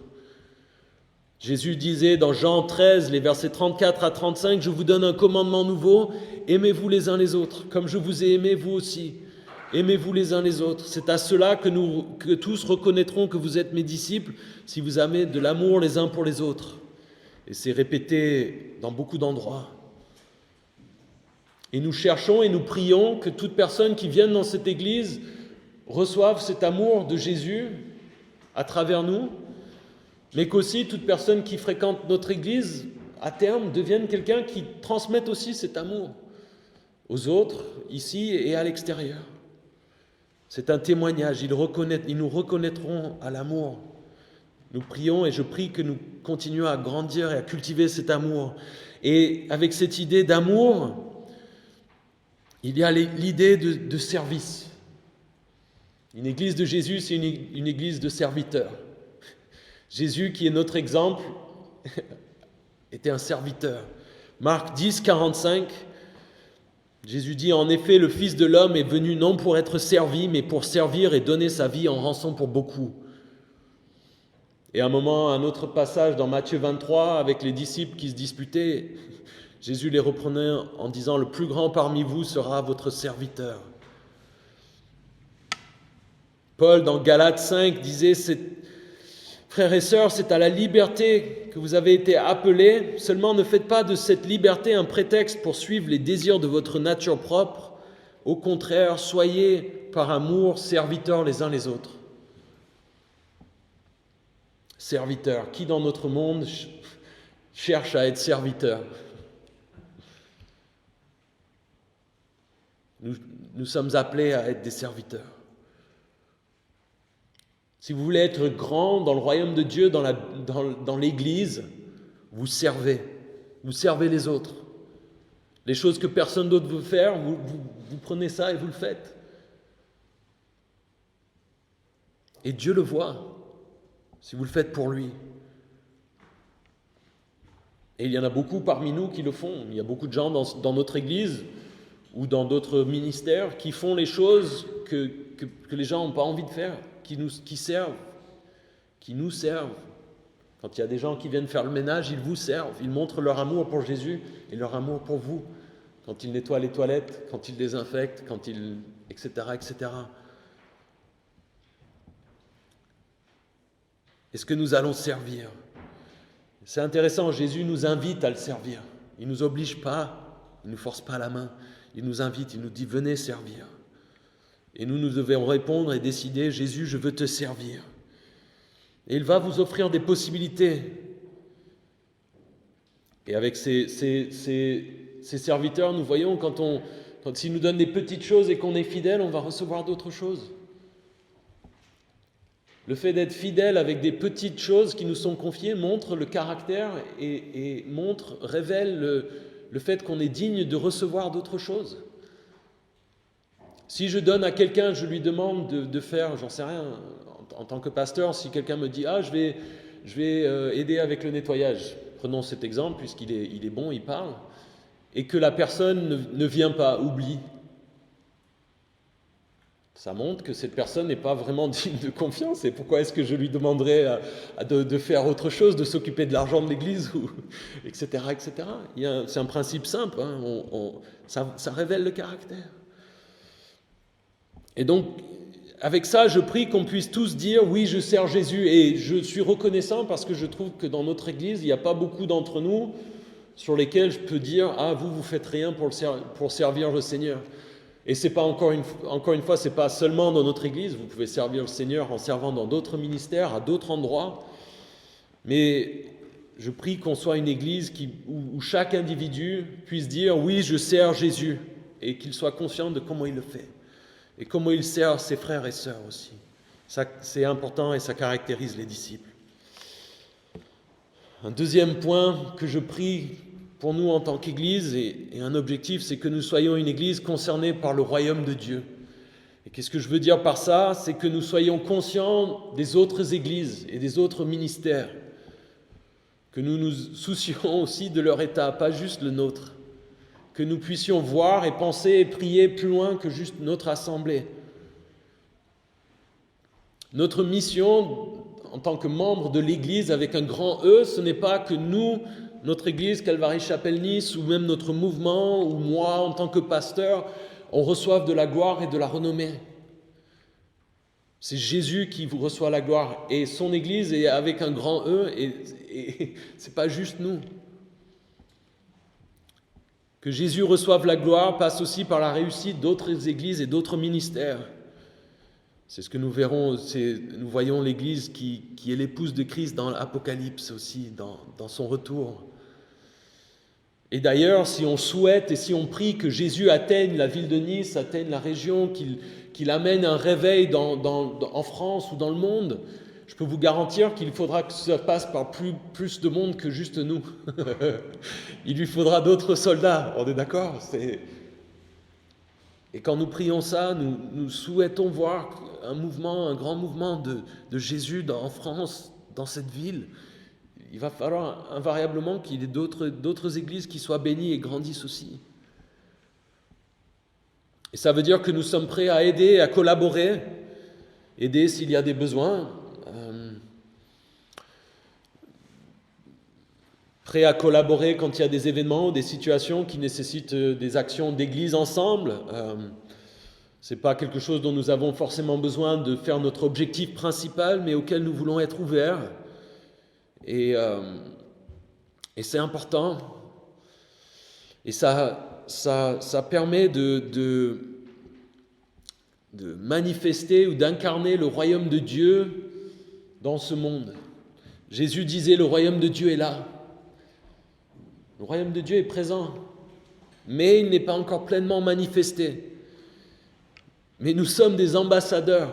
Jésus disait dans Jean 13, les versets 34 à 35, « Je vous donne un commandement nouveau, aimez-vous les uns les autres, comme je vous ai aimé vous aussi. Aimez-vous les uns les autres. C'est à cela que tous reconnaîtront que vous êtes mes disciples, si vous avez de l'amour les uns pour les autres. » Et c'est répété dans beaucoup d'endroits. Et nous cherchons et nous prions que toute personne qui vienne dans cette Église reçoive cet amour de Jésus à travers nous, mais qu'aussi toute personne qui fréquente notre Église, à terme, devienne quelqu'un qui transmette aussi cet amour aux autres, ici et à l'extérieur. C'est un témoignage, ils nous reconnaîtront à l'amour. Nous prions et je prie que nous continuions à grandir et à cultiver cet amour. Et avec cette idée d'amour, il y a l'idée de service. Une église de Jésus, c'est une église de serviteurs. Jésus, qui est notre exemple, était un serviteur. Marc 10, 45, Jésus dit « En effet, le Fils de l'homme est venu non pour être servi, mais pour servir et donner sa vie en rançon pour beaucoup. » Et à un autre passage dans Matthieu 23, avec les disciples qui se disputaient, Jésus les reprenait en disant « Le plus grand parmi vous sera votre serviteur. » Paul, dans Galates 5, disait « Frères et sœurs, c'est à la liberté que vous avez été appelés. Seulement ne faites pas de cette liberté un prétexte pour suivre les désirs de votre nature propre. Au contraire, soyez par amour serviteurs les uns les autres. » Serviteurs. Qui dans notre monde cherche à être serviteur ? Nous sommes appelés à être des serviteurs. Si vous voulez être grand dans le royaume de Dieu, dans l'Église, vous servez les autres. Les choses que personne d'autre veut faire, vous prenez ça et vous le faites. Et Dieu le voit, si vous le faites pour lui. Et il y en a beaucoup parmi nous qui le font. Il y a beaucoup de gens dans notre Église ou dans d'autres ministères qui font les choses que les gens n'ont pas envie de faire, qui nous servent. Quand il y a des gens qui viennent faire le ménage, ils vous servent, ils montrent leur amour pour Jésus et leur amour pour vous. Quand ils nettoient les toilettes, quand ils désinfectent, etc., etc. Est-ce que nous allons servir ? C'est intéressant, Jésus nous invite à le servir. Il ne nous oblige pas, il ne nous force pas la main. Il nous invite, il nous dit « Venez servir ». Et nous devons répondre et décider « Jésus, je veux te servir ». Et il va vous offrir des possibilités. Et avec ces serviteurs, nous voyons quand s'il nous donne des petites choses et qu'on est fidèle, on va recevoir d'autres choses. Le fait d'être fidèle avec des petites choses qui nous sont confiées montre le caractère et révèle le fait qu'on est digne de recevoir d'autres choses. Si je donne à quelqu'un, je lui demande de faire, j'en sais rien, en tant que pasteur, si quelqu'un me dit « Ah, je vais aider avec le nettoyage », prenons cet exemple puisqu'il est bon, il parle, et que la personne ne vient pas, oublie. Ça montre que cette personne n'est pas vraiment digne de confiance. Et pourquoi est-ce que je lui demanderais de faire autre chose, de s'occuper de l'argent de l'Église, etc., etc. C'est un principe simple, hein, ça révèle le caractère. Et donc, avec ça, je prie qu'on puisse tous dire « Oui, je sers Jésus ». Et je suis reconnaissant parce que je trouve que dans notre Église, il n'y a pas beaucoup d'entre nous sur lesquels je peux dire « Ah, vous faites rien pour servir le Seigneur ». Et c'est pas encore une fois, c'est pas seulement dans notre Église. Vous pouvez servir le Seigneur en servant dans d'autres ministères, à d'autres endroits. Mais je prie qu'on soit une Église où chaque individu puisse dire « Oui, je sers Jésus » et qu'il soit conscient de comment il le fait et comment il sert ses frères et sœurs aussi. Ça, c'est important et ça caractérise les disciples. Un deuxième point que je prie pour nous en tant qu'Église, et un objectif, c'est que nous soyons une Église concernée par le royaume de Dieu. Et qu'est-ce que je veux dire par ça ? C'est que nous soyons conscients des autres Églises et des autres ministères, que nous nous soucions aussi de leur état, pas juste le nôtre, que nous puissions voir et penser et prier plus loin que juste notre assemblée. Notre mission en tant que membre de l'Église avec un grand E, ce n'est pas que nous, notre Église Calvary-Chapelle-Nice, ou même notre mouvement, ou moi en tant que pasteur, on reçoive de la gloire et de la renommée. C'est Jésus qui vous reçoit la gloire, et son Église est avec un grand E, et c'est pas juste nous. Que Jésus reçoive la gloire passe aussi par la réussite d'autres églises et d'autres ministères. C'est ce que nous verrons, nous voyons l'Église qui est l'épouse de Christ dans l'Apocalypse aussi, dans son retour. Et d'ailleurs, si on souhaite et si on prie que Jésus atteigne la ville de Nice, atteigne la région, qu'il amène un réveil en France ou dans le monde, je peux vous garantir qu'il faudra que ça passe par plus de monde que juste nous. Il lui faudra d'autres soldats, on est d'accord ? Et quand nous prions ça, nous souhaitons voir un grand mouvement de Jésus en France, dans cette ville. Il va falloir invariablement qu'il y ait d'autres églises qui soient bénies et grandissent aussi. Et ça veut dire que nous sommes prêts à aider, à collaborer, aider s'il y a des besoins, prêts à collaborer quand il y a des événements ou des situations qui nécessitent des actions d'église ensemble. Ce n'est pas quelque chose dont nous avons forcément besoin de faire notre objectif principal, mais auquel nous voulons être ouverts. Et c'est important. Et ça permet de manifester ou d'incarner le royaume de Dieu dans ce monde. Jésus disait, le royaume de Dieu est là. Le royaume de Dieu est présent, mais il n'est pas encore pleinement manifesté. Mais nous sommes des ambassadeurs.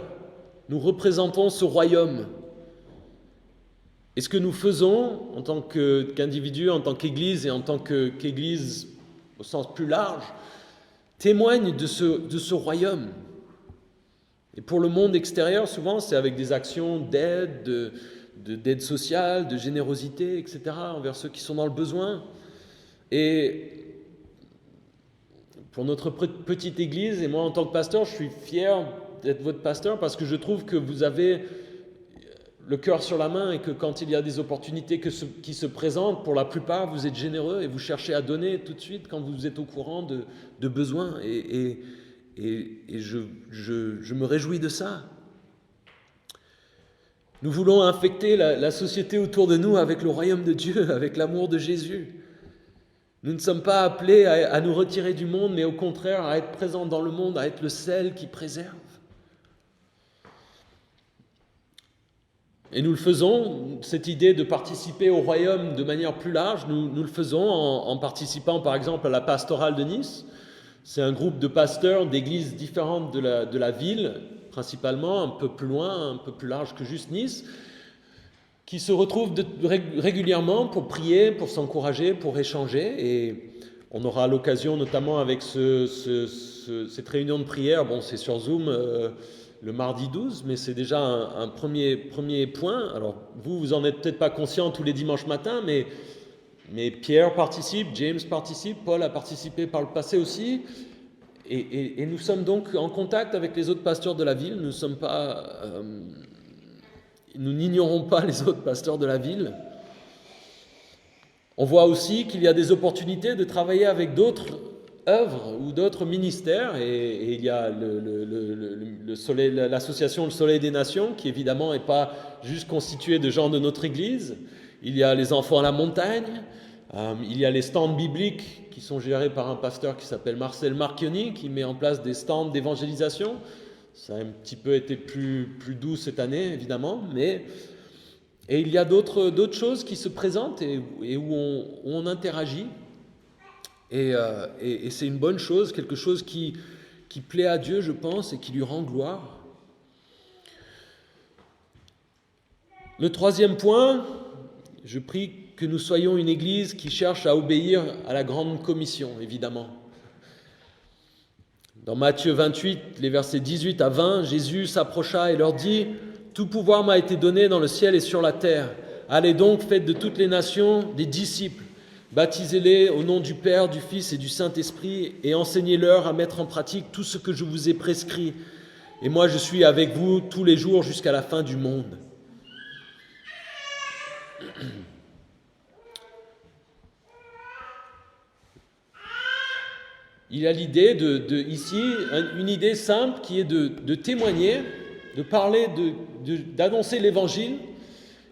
Nous représentons ce royaume. Et ce que nous faisons en tant qu'individus, en tant qu'Église et en tant qu'Église au sens plus large, témoigne de ce royaume. Et pour le monde extérieur, souvent, c'est avec des actions d'aide, d'aide sociale, de générosité, etc., envers ceux qui sont dans le besoin. Et pour notre petite Église, et moi en tant que pasteur, je suis fier d'être votre pasteur parce que je trouve que vous avez le cœur sur la main et que quand il y a des opportunités qui se présentent, pour la plupart, vous êtes généreux et vous cherchez à donner tout de suite quand vous êtes au courant de besoins. Et je me réjouis de ça. Nous voulons infecter la société autour de nous avec le royaume de Dieu, avec l'amour de Jésus. Nous ne sommes pas appelés à nous retirer du monde, mais au contraire à être présents dans le monde, à être le sel qui préserve. Et nous le faisons, cette idée de participer au royaume de manière plus large, nous le faisons en participant par exemple à la pastorale de Nice. C'est un groupe de pasteurs d'églises différentes de la ville, principalement, un peu plus loin, un peu plus large que juste Nice, qui se retrouvent régulièrement pour prier, pour s'encourager, pour échanger. Et on aura l'occasion, notamment avec cette réunion de prière, bon c'est sur Zoom, le mardi 12, mais c'est déjà un premier point. Alors, vous en êtes peut-être pas conscient tous les dimanches matins, mais Pierre participe, James participe, Paul a participé par le passé aussi. Et nous sommes donc en contact avec les autres pasteurs de la ville. Nous n'ignorons pas les autres pasteurs de la ville. On voit aussi qu'il y a des opportunités de travailler avec d'autres œuvres ou d'autres ministères, et il y a l'association Le Soleil des Nations, qui évidemment n'est pas juste constituée de gens de notre Église. Il y a les enfants à la montagne, il y a les stands bibliques qui sont gérés par un pasteur qui s'appelle Marcel Marchioni, qui met en place des stands d'évangélisation. Ça a un petit peu été plus doux cette année, évidemment, et il y a d'autres choses qui se présentent et où on interagit. Et c'est une bonne chose, quelque chose qui plaît à Dieu, je pense, et qui lui rend gloire. Le troisième point, je prie que nous soyons une Église qui cherche à obéir à la grande commission, évidemment. Dans Matthieu 28, les versets 18 à 20, Jésus s'approcha et leur dit « Tout pouvoir m'a été donné dans le ciel et sur la terre. Allez donc, faites de toutes les nations des disciples. Baptisez-les au nom du Père, du Fils et du Saint-Esprit et enseignez-leur à mettre en pratique tout ce que je vous ai prescrit. Et moi, je suis avec vous tous les jours jusqu'à la fin du monde. » Il y a l'idée ici, une idée simple qui est de témoigner, de parler, d'annoncer l'Évangile,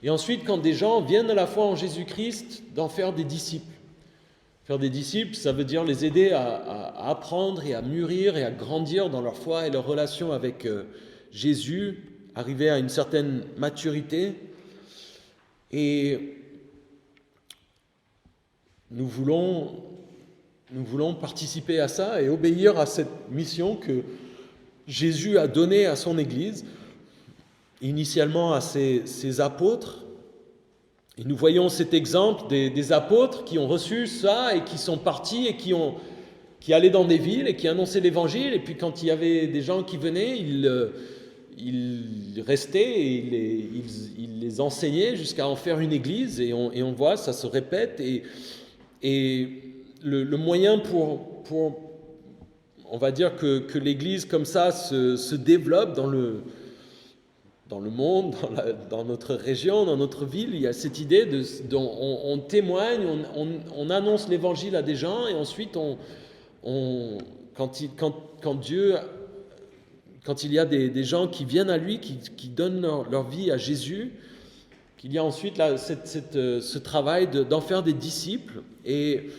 et ensuite, quand des gens viennent à la foi en Jésus-Christ, d'en faire des disciples. Faire des disciples, ça veut dire les aider à apprendre et à mûrir et à grandir dans leur foi et leur relation avec Jésus, arriver à une certaine maturité. Et nous voulons participer à ça et obéir à cette mission que Jésus a donnée à son Église, initialement à ses apôtres. Et nous voyons cet exemple des apôtres qui ont reçu ça et qui sont partis et qui allaient dans des villes et qui annonçaient l'Évangile. Et puis quand il y avait des gens qui venaient, ils restaient et ils les enseignaient jusqu'à en faire une église. Et on voit, ça se répète. Et le moyen pour on va dire que l'église comme ça se développe dans le monde, dans notre région, dans notre ville, il y a cette idée on témoigne, on annonce l'évangile à des gens et ensuite quand il y a des gens qui viennent à lui, qui donnent leur vie à Jésus, qu'il y a ensuite ce travail d'en faire des disciples et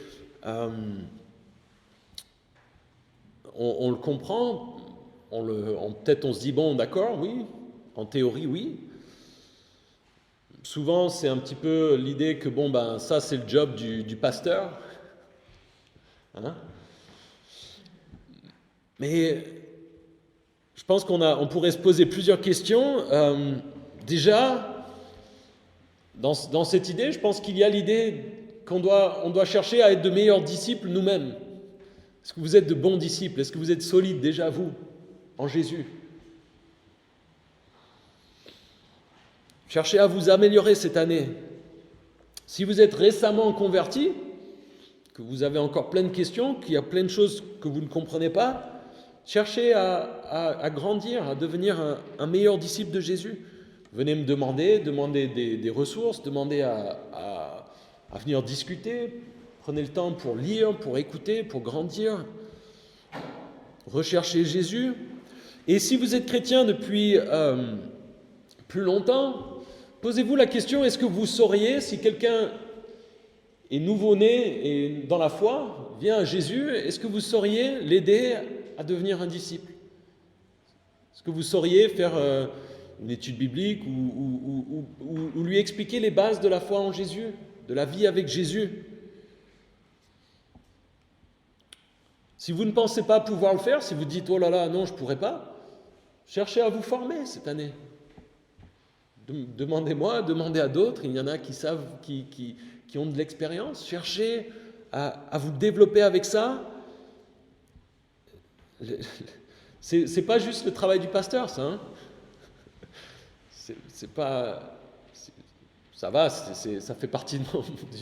on le comprend, peut-être on se dit bon d'accord, oui. En théorie, oui. Souvent, c'est un petit peu l'idée que, ça, c'est le job du pasteur. Hein? Mais je pense qu'on pourrait se poser plusieurs questions. Déjà, dans cette idée, je pense qu'il y a l'idée qu'on doit chercher à être de meilleurs disciples nous-mêmes. Est-ce que vous êtes de bons disciples? Est-ce que vous êtes solides déjà, vous, en Jésus? Cherchez à vous améliorer cette année. Si vous êtes récemment converti, que vous avez encore plein de questions, qu'il y a plein de choses que vous ne comprenez pas, cherchez à grandir, à devenir un meilleur disciple de Jésus. Venez me demander des ressources, demandez à venir discuter. Prenez le temps pour lire, pour écouter, pour grandir. Recherchez Jésus. Et si vous êtes chrétien depuis plus longtemps, posez-vous la question, est-ce que vous sauriez, si quelqu'un est nouveau-né et dans la foi, vient à Jésus, est-ce que vous sauriez l'aider à devenir un disciple? Est-ce que vous sauriez faire une étude biblique ou lui expliquer les bases de la foi en Jésus, de la vie avec Jésus? Si vous ne pensez pas pouvoir le faire, si vous dites « Oh là là, non, je ne pourrai pas », cherchez à vous former cette année. Demandez-moi, demandez à d'autres, il y en a qui savent, qui ont de l'expérience. Cherchez à vous développer avec ça. C'est pas juste le travail du pasteur, ça. Hein. C'est pas... Ça va, ça fait partie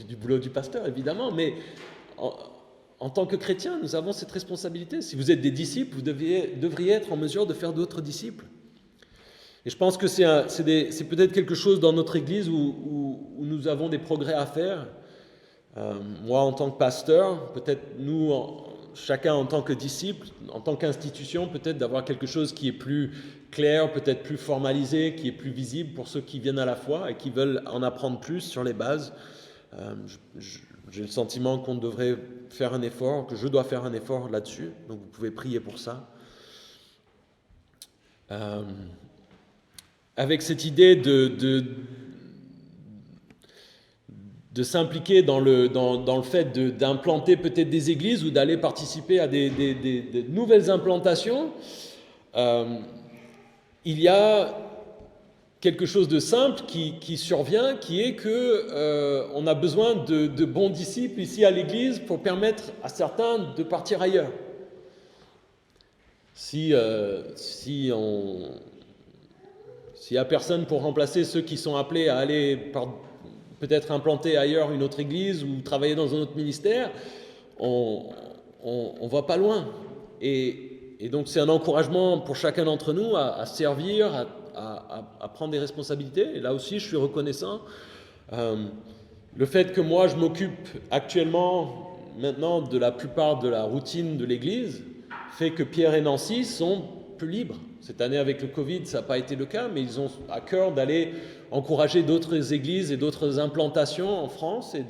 du boulot du pasteur, évidemment, mais en tant que chrétien, nous avons cette responsabilité. Si vous êtes des disciples, vous devriez être en mesure de faire d'autres disciples. Et je pense que c'est peut-être quelque chose dans notre Église où nous avons des progrès à faire. Moi, en tant que pasteur, peut-être nous, chacun en tant que disciple, en tant qu'institution, peut-être d'avoir quelque chose qui est plus clair, peut-être plus formalisé, qui est plus visible pour ceux qui viennent à la foi et qui veulent en apprendre plus sur les bases. J'ai le sentiment qu'on devrait faire un effort, que je dois faire un effort là-dessus. Donc vous pouvez prier pour ça. Avec cette idée de s'impliquer dans le fait d'implanter peut-être des églises ou d'aller participer à des nouvelles implantations, il y a quelque chose de simple qui survient, qui est que on a besoin de bons disciples ici à l'église pour permettre à certains de partir ailleurs. Si s'il n'y a personne pour remplacer ceux qui sont appelés à aller peut-être implanter ailleurs une autre église ou travailler dans un autre ministère, on va pas loin. Et donc c'est un encouragement pour chacun d'entre nous à servir, à prendre des responsabilités. Et là aussi, je suis reconnaissant. Le fait que moi, je m'occupe actuellement, maintenant, de la plupart de la routine de l'église, fait que Pierre et Nancy sont plus libres. Cette année, avec le Covid, ça n'a pas été le cas, mais ils ont à cœur d'aller encourager d'autres églises et d'autres implantations en France et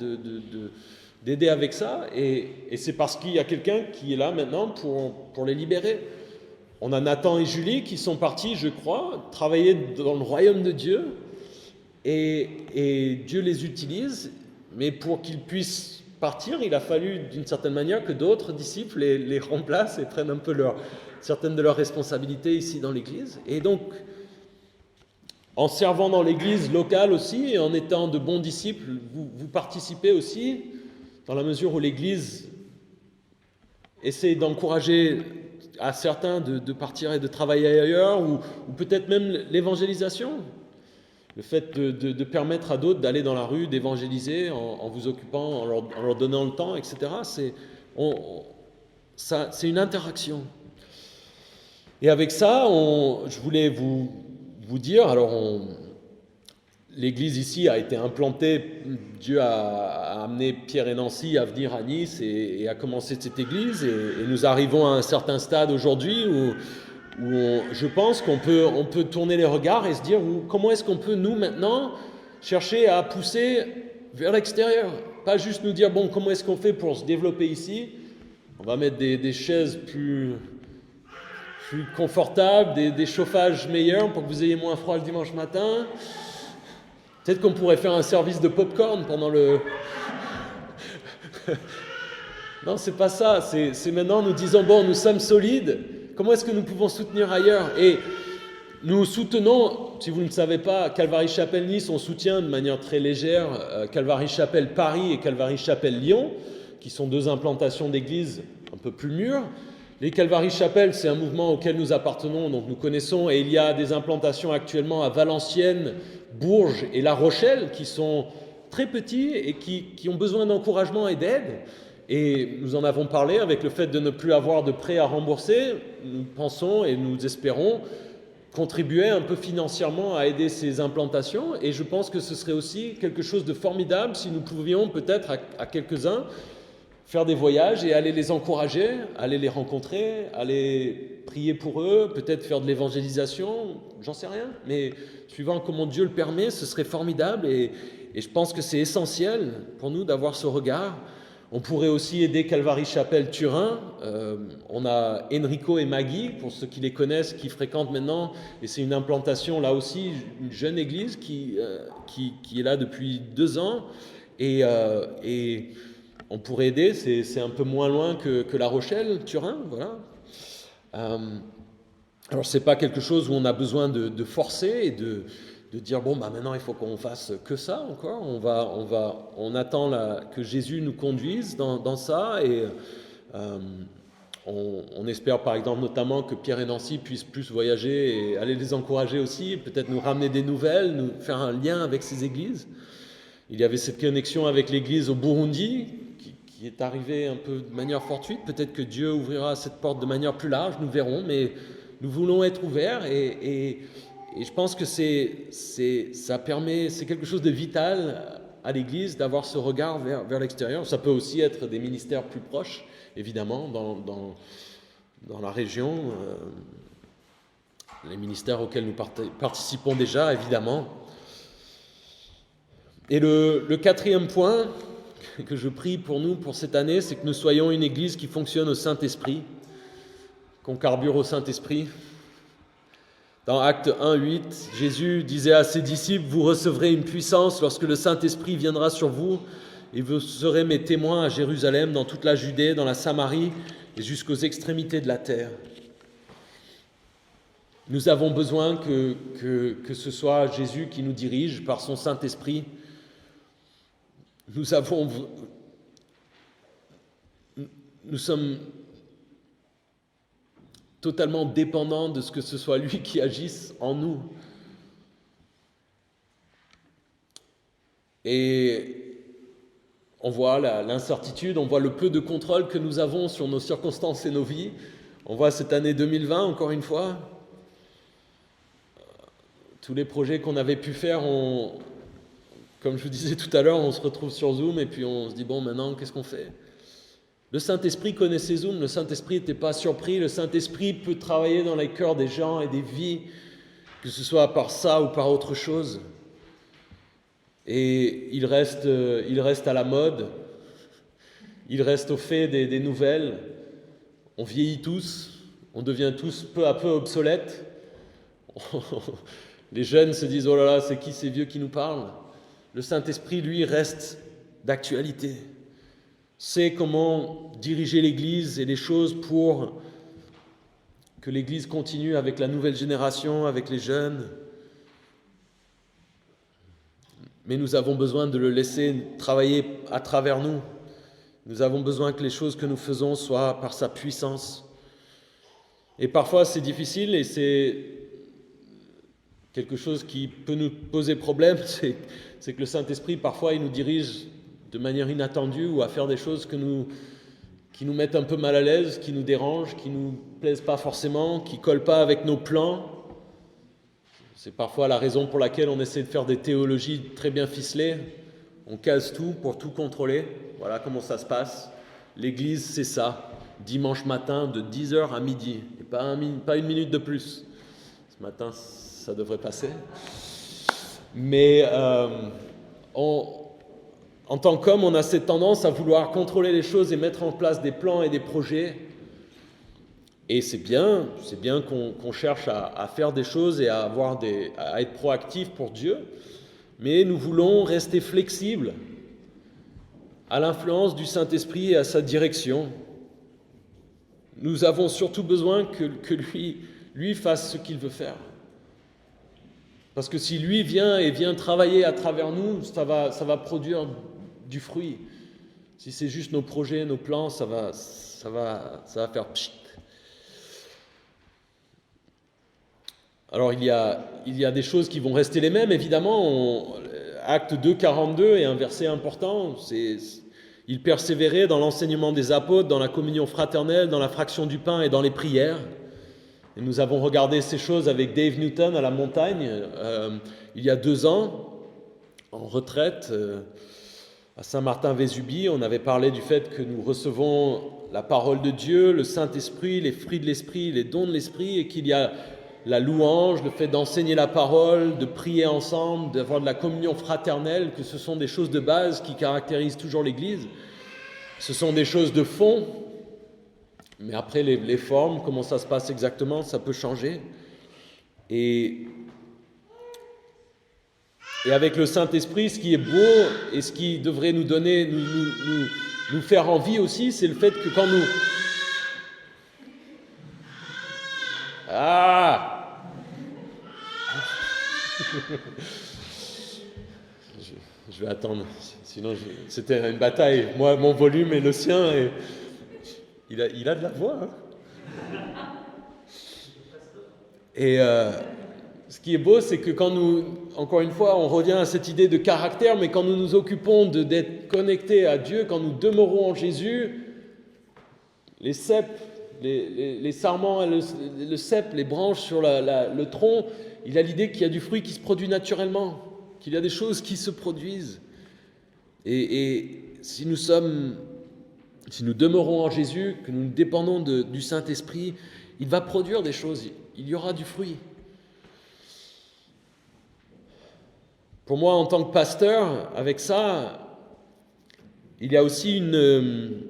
d'aider avec ça. Et c'est parce qu'il y a quelqu'un qui est là maintenant pour les libérer. On a Nathan et Julie qui sont partis, je crois, travailler dans le royaume de Dieu. Et Dieu les utilise, mais pour qu'ils puissent partir, il a fallu d'une certaine manière que d'autres disciples les remplacent et prennent un peu certaines de leurs responsabilités ici dans l'Église. Et donc, en servant dans l'Église locale aussi, et en étant de bons disciples, vous participez aussi, dans la mesure où l'Église essaie d'encourager à certains de partir et de travailler ailleurs, ou peut-être même l'évangélisation. Le fait de permettre à d'autres d'aller dans la rue, d'évangéliser en vous occupant, en leur donnant le temps, etc. C'est une interaction. Et avec ça, je voulais vous dire, l'Église ici a été implantée, Dieu a amené Pierre et Nancy à venir à Nice et à commencer cette Église. Et nous arrivons à un certain stade aujourd'hui où je pense qu'on peut tourner les regards et se dire comment est-ce qu'on peut, nous, maintenant, chercher à pousser vers l'extérieur. Pas juste nous dire, comment est-ce qu'on fait pour se développer ici? On va mettre des chaises plus confortables, des chauffages meilleurs pour que vous ayez moins froid le dimanche matin. Peut-être qu'on pourrait faire un service de popcorn pendant le... Non, c'est pas ça. C'est maintenant nous disons, nous sommes solides. Comment est-ce que nous pouvons soutenir ailleurs? Et nous soutenons, si vous ne le savez pas, Calvary Chapelle Nice, on soutient de manière très légère Calvary Chapelle Paris et Calvary Chapelle Lyon, qui sont deux implantations d'églises un peu plus mûres. Les Calvary Chapelle, c'est un mouvement auquel nous appartenons, donc nous connaissons, et il y a des implantations actuellement à Valenciennes, Bourges et La Rochelle, qui sont très petits et qui ont besoin d'encouragement et d'aide. Et nous en avons parlé avec le fait de ne plus avoir de prêts à rembourser. Nous pensons et nous espérons contribuer un peu financièrement à aider ces implantations. Et je pense que ce serait aussi quelque chose de formidable si nous pouvions peut-être à quelques-uns faire des voyages et aller les encourager, aller les rencontrer, aller prier pour eux, peut-être faire de l'évangélisation, j'en sais rien. Mais suivant comment Dieu le permet, ce serait formidable et je pense que c'est essentiel pour nous d'avoir ce regard. On pourrait aussi aider Calvary Chapelle Turin. On a Enrico et Maggie, pour ceux qui les connaissent, qui fréquentent maintenant. Et c'est une implantation, là aussi, une jeune église qui est là depuis 2 ans. Et on pourrait aider, c'est un peu moins loin que La Rochelle, Turin, voilà. Alors, ce n'est pas quelque chose où on a besoin de forcer et de dire maintenant il faut qu'on fasse que ça encore. On attend que Jésus nous conduise dans ça et on espère par exemple notamment que Pierre et Nancy puissent plus voyager et aller les encourager aussi, peut-être nous ramener des nouvelles, nous faire un lien avec ces églises. Il y avait cette connexion avec l'église au Burundi qui est arrivée un peu de manière fortuite. Peut-être que Dieu ouvrira cette porte de manière plus large, nous verrons, mais nous voulons être ouverts et je pense que c'est quelque chose de vital à l'Église d'avoir ce regard vers l'extérieur. Ça peut aussi être des ministères plus proches, évidemment, dans la région, les ministères auxquels nous participons déjà, évidemment. Et le 4e point que je prie pour nous pour cette année, c'est que nous soyons une Église qui fonctionne au Saint-Esprit, qu'on carbure au Saint-Esprit. Dans Actes 1:8, Jésus disait à ses disciples, « Vous recevrez une puissance lorsque le Saint-Esprit viendra sur vous, et vous serez mes témoins à Jérusalem, dans toute la Judée, dans la Samarie, et jusqu'aux extrémités de la terre. » Nous avons besoin que ce soit Jésus qui nous dirige par son Saint-Esprit. Nous sommes totalement dépendants de ce que ce soit lui qui agisse en nous. Et on voit l'incertitude, on voit le peu de contrôle que nous avons sur nos circonstances et nos vies. On voit cette année 2020, encore une fois, tous les projets qu'on avait pu faire, comme je vous disais tout à l'heure, on se retrouve sur Zoom et puis on se dit, maintenant, qu'est-ce qu'on fait ? Le Saint-Esprit connaissait Zoom, le Saint-Esprit n'était pas surpris, le Saint-Esprit peut travailler dans les cœurs des gens et des vies, que ce soit par ça ou par autre chose. Et il reste à la mode il reste au fait des nouvelles. On vieillit tous, on devient tous peu à peu obsolètes. Les jeunes se disent « Oh là là, c'est qui ces vieux qui nous parlent ?» Le Saint-Esprit, lui, reste d'actualité. Sait comment diriger l'Église et les choses pour que l'Église continue avec la nouvelle génération, avec les jeunes. Mais nous avons besoin de le laisser travailler à travers nous. Nous avons besoin que les choses que nous faisons soient par sa puissance. Et parfois c'est difficile et c'est quelque chose qui peut nous poser problème, c'est que le Saint-Esprit, parfois, il nous dirige de manière inattendue ou à faire des choses qui nous mettent un peu mal à l'aise, qui nous dérangent, qui ne nous plaisent pas forcément, qui ne collent pas avec nos plans. C'est parfois la raison pour laquelle on essaie de faire des théologies très bien ficelées. On case tout pour tout contrôler. Voilà comment ça se passe. L'Église, c'est ça. Dimanche matin, de 10h à midi. Et pas une minute de plus. Ce matin, ça devrait passer. Mais en tant qu'homme, on a cette tendance à vouloir contrôler les choses et mettre en place des plans et des projets. Et c'est bien qu'on cherche à faire des choses et à être proactif pour Dieu. Mais nous voulons rester flexibles à l'influence du Saint-Esprit et à sa direction. Nous avons surtout besoin que lui fasse ce qu'il veut faire. Parce que si lui vient travailler à travers nous, ça va produire du fruit. Si c'est juste nos projets, nos plans, ça va faire pchit. Alors il y a des choses qui vont rester les mêmes, évidemment. Acte 2, 42 est un verset important. Il persévérait dans l'enseignement des apôtres, dans la communion fraternelle, dans la fraction du pain et dans les prières. Et nous avons regardé ces choses avec Dave Newton à la montagne il y a 2 ans, en retraite à Saint-Martin-Vésubie. On avait parlé du fait que nous recevons la parole de Dieu, le Saint-Esprit, les fruits de l'Esprit, les dons de l'Esprit, et qu'il y a la louange, le fait d'enseigner la parole, de prier ensemble, d'avoir de la communion fraternelle, que ce sont des choses de base qui caractérisent toujours l'Église. Ce sont des choses de fond. Mais après, les formes, comment ça se passe exactement, ça peut changer. Et avec le Saint-Esprit, ce qui est beau et ce qui devrait nous donner, nous faire envie aussi, c'est le fait que quand nous... Je vais attendre, sinon c'était une bataille. Moi, mon volume et le sien, et il a de la voix. Hein. Et ce qui est beau, c'est que quand encore une fois, on revient à cette idée de caractère, mais quand nous nous occupons d'être connectés à Dieu, quand nous demeurons en Jésus, les cèpes, les sarments, le cep, les branches sur le tronc, il a l'idée qu'il y a du fruit qui se produit naturellement, qu'il y a des choses qui se produisent. Et si nous demeurons en Jésus, que nous dépendons du Saint-Esprit, il va produire des choses, il y aura du fruit. Pour moi, en tant que pasteur, avec ça, il y a aussi une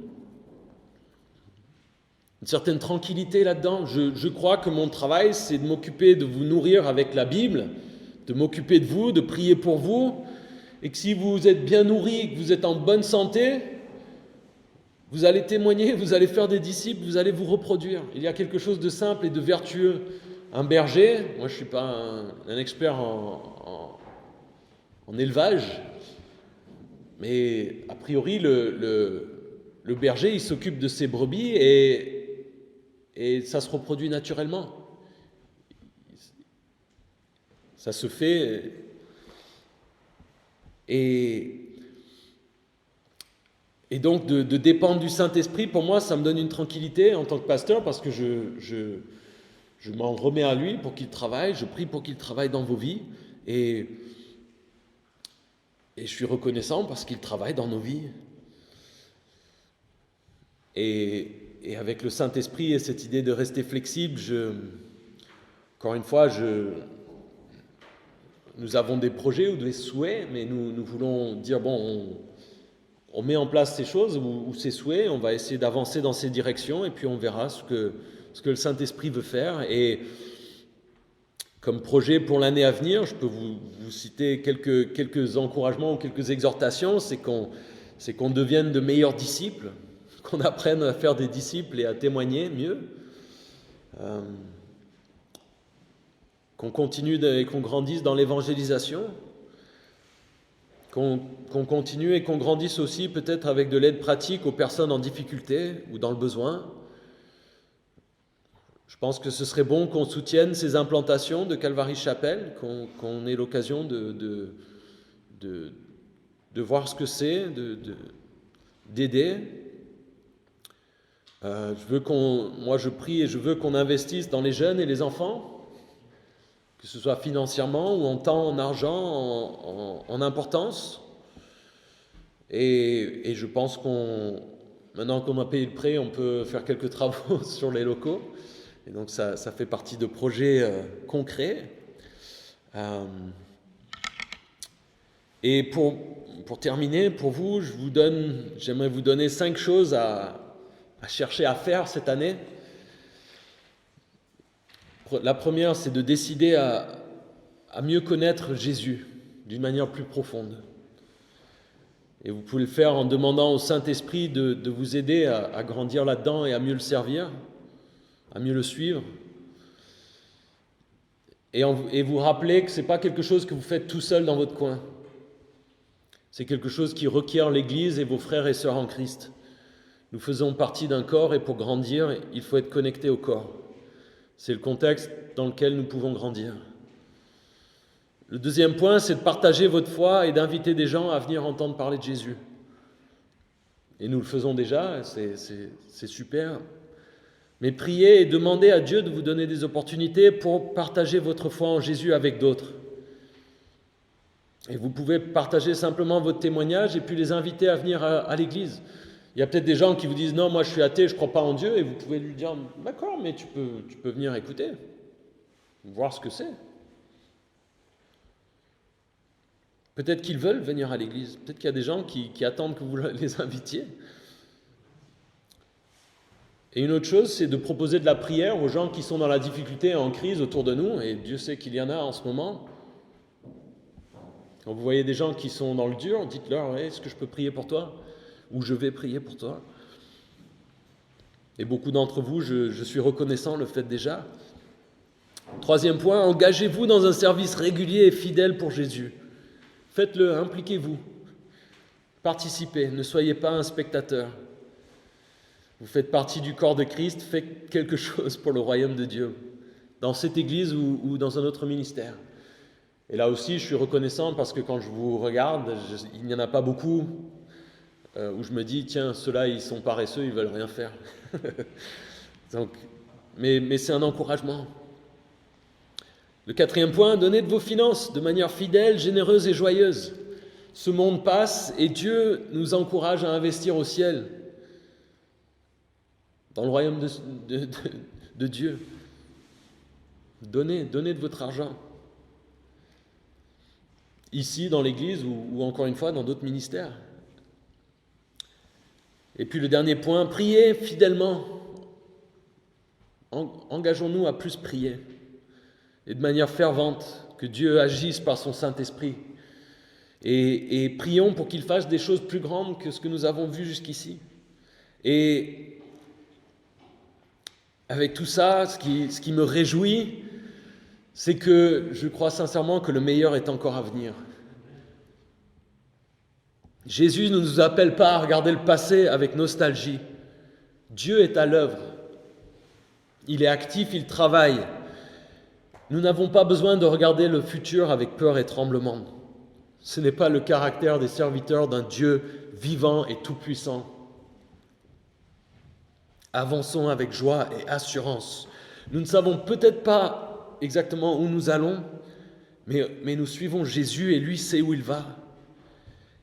certaine tranquillité là-dedans. Je crois que mon travail, c'est de m'occuper de vous nourrir avec la Bible, de m'occuper de vous, de prier pour vous, et que si vous êtes bien nourris, que vous êtes en bonne santé, vous allez témoigner, vous allez faire des disciples, vous allez vous reproduire. Il y a quelque chose de simple et de vertueux. Un berger, moi je ne suis pas un expert en élevage, mais a priori le berger il s'occupe de ses brebis et ça se reproduit naturellement. Ça se fait et donc de dépendre du Saint-Esprit, pour moi ça me donne une tranquillité en tant que pasteur, parce que je m'en remets à lui pour qu'il travaille, je prie pour qu'il travaille dans vos vies, et je suis reconnaissant parce qu'il travaille dans nos vies. Et avec le Saint-Esprit et cette idée de rester flexible, encore une fois, nous avons des projets ou des souhaits, mais nous voulons dire, bon, on met en place ces choses ou ces souhaits, on va essayer d'avancer dans ces directions et puis on verra ce que le Saint-Esprit veut faire. Et comme projet pour l'année à venir, je peux vous citer quelques encouragements ou quelques exhortations. C'est qu'on devienne de meilleurs disciples, qu'on apprenne à faire des disciples et à témoigner mieux, qu'on continue et qu'on grandisse dans l'évangélisation, qu'on continue et qu'on grandisse aussi peut-être avec de l'aide pratique aux personnes en difficulté ou dans le besoin. Je pense que ce serait bon qu'on soutienne ces implantations de Calvary Chapel, qu'on ait l'occasion de voir ce que c'est, d'aider. Moi je prie et je veux qu'on investisse dans les jeunes et les enfants, que ce soit financièrement ou en temps, en argent, en importance. Et je pense maintenant qu'on a payé le prêt, on peut faire quelques travaux sur les locaux. Et donc ça fait partie de projets concrets. Et pour terminer, pour vous, j'aimerais vous donner 5 choses à chercher à faire cette année. La première, c'est de décider à mieux connaître Jésus d'une manière plus profonde. Et vous pouvez le faire en demandant au Saint-Esprit de vous aider à grandir là-dedans et à mieux le servir, à mieux le suivre. Et vous rappeler que ce n'est pas quelque chose que vous faites tout seul dans votre coin. C'est quelque chose qui requiert l'Église et vos frères et sœurs en Christ. Nous faisons partie d'un corps et pour grandir, il faut être connecté au corps. C'est le contexte dans lequel nous pouvons grandir. Le deuxième point, c'est de partager votre foi et d'inviter des gens à venir entendre parler de Jésus. Et nous le faisons déjà, c'est super. Mais priez et demandez à Dieu de vous donner des opportunités pour partager votre foi en Jésus avec d'autres. Et vous pouvez partager simplement votre témoignage et puis les inviter à venir à l'église. Il y a peut-être des gens qui vous disent « Non, moi je suis athée, je ne crois pas en Dieu » et vous pouvez lui dire « D'accord, mais tu peux venir écouter, voir ce que c'est. » Peut-être qu'ils veulent venir à l'église, peut-être qu'il y a des gens qui attendent que vous les invitiez. Et une autre chose, c'est de proposer de la prière aux gens qui sont dans la difficulté et en crise autour de nous, et Dieu sait qu'il y en a en ce moment. Quand vous voyez des gens qui sont dans le dur, dites-leur hey, « Est-ce que je peux prier pour toi ?» ou « Je vais prier pour toi ». Et beaucoup d'entre vous, je suis reconnaissant, le faites déjà. Troisième point, engagez-vous dans un service régulier et fidèle pour Jésus. Faites-le, impliquez-vous, participez, ne soyez pas un spectateur. Vous faites partie du corps de Christ, faites quelque chose pour le royaume de Dieu, dans cette église ou dans un autre ministère. Et là aussi, je suis reconnaissant parce que quand je vous regarde, il n'y en a pas beaucoup où je me dis, tiens, ceux-là, ils sont paresseux, ils ne veulent rien faire. Donc, mais c'est un encouragement. Le quatrième point, donnez de vos finances de manière fidèle, généreuse et joyeuse. Ce monde passe et Dieu nous encourage à investir au ciel, dans le royaume de Dieu. Donnez de votre argent. Ici, dans l'Église, ou encore une fois, dans d'autres ministères. Et puis le dernier point, priez fidèlement. Engageons-nous à plus prier. Et de manière fervente, que Dieu agisse par son Saint-Esprit. Et prions pour qu'il fasse des choses plus grandes que ce que nous avons vu jusqu'ici. Et avec tout ça, ce qui me réjouit, c'est que je crois sincèrement que le meilleur est encore à venir. Jésus ne nous appelle pas à regarder le passé avec nostalgie. Dieu est à l'œuvre. Il est actif, il travaille. Nous n'avons pas besoin de regarder le futur avec peur et tremblement. Ce n'est pas le caractère des serviteurs d'un Dieu vivant et tout-puissant. Avançons avec joie et assurance. Nous ne savons peut-être pas exactement où nous allons, mais nous suivons Jésus et lui sait où il va.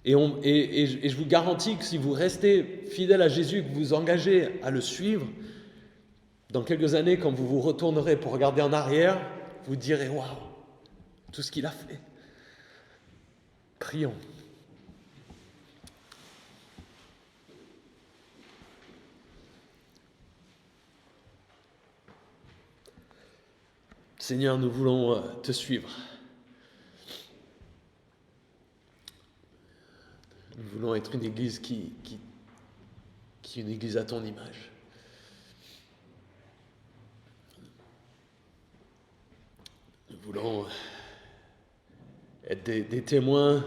Et je vous garantis que si vous restez fidèle à Jésus, que vous vous engagez à le suivre, dans quelques années, quand vous vous retournerez pour regarder en arrière, vous direz « Waouh, tout ce qu'il a fait !» Prions. Seigneur, nous voulons te suivre. Nous voulons être une église qui est une église à ton image. Nous voulons être des témoins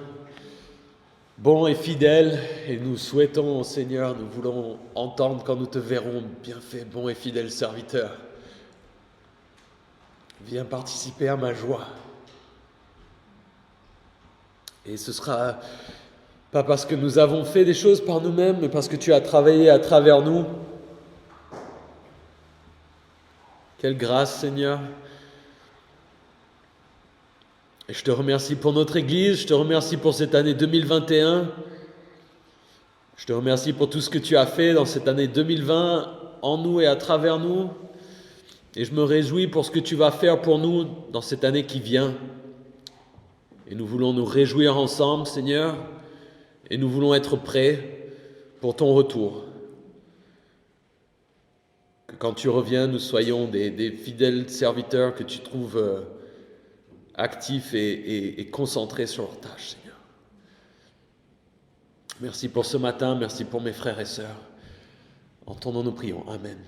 bons et fidèles, et nous souhaitons, Seigneur, nous voulons entendre quand nous te verrons, bien fait, bon et fidèle serviteur. Viens participer à ma joie. Et ce sera pas parce que nous avons fait des choses par nous-mêmes, mais parce que tu as travaillé à travers nous. Quelle grâce, Seigneur. Et je te remercie pour notre Église, je te remercie pour cette année 2021. Je te remercie pour tout ce que tu as fait dans cette année 2020, en nous et à travers nous. Et je me réjouis pour ce que tu vas faire pour nous dans cette année qui vient. Et nous voulons nous réjouir ensemble, Seigneur, et nous voulons être prêts pour ton retour. Que quand tu reviens, nous soyons des fidèles serviteurs que tu trouves actifs et concentrés sur leurs tâches, Seigneur. Merci pour ce matin, merci pour mes frères et sœurs. En ton nom nous prions. Amen.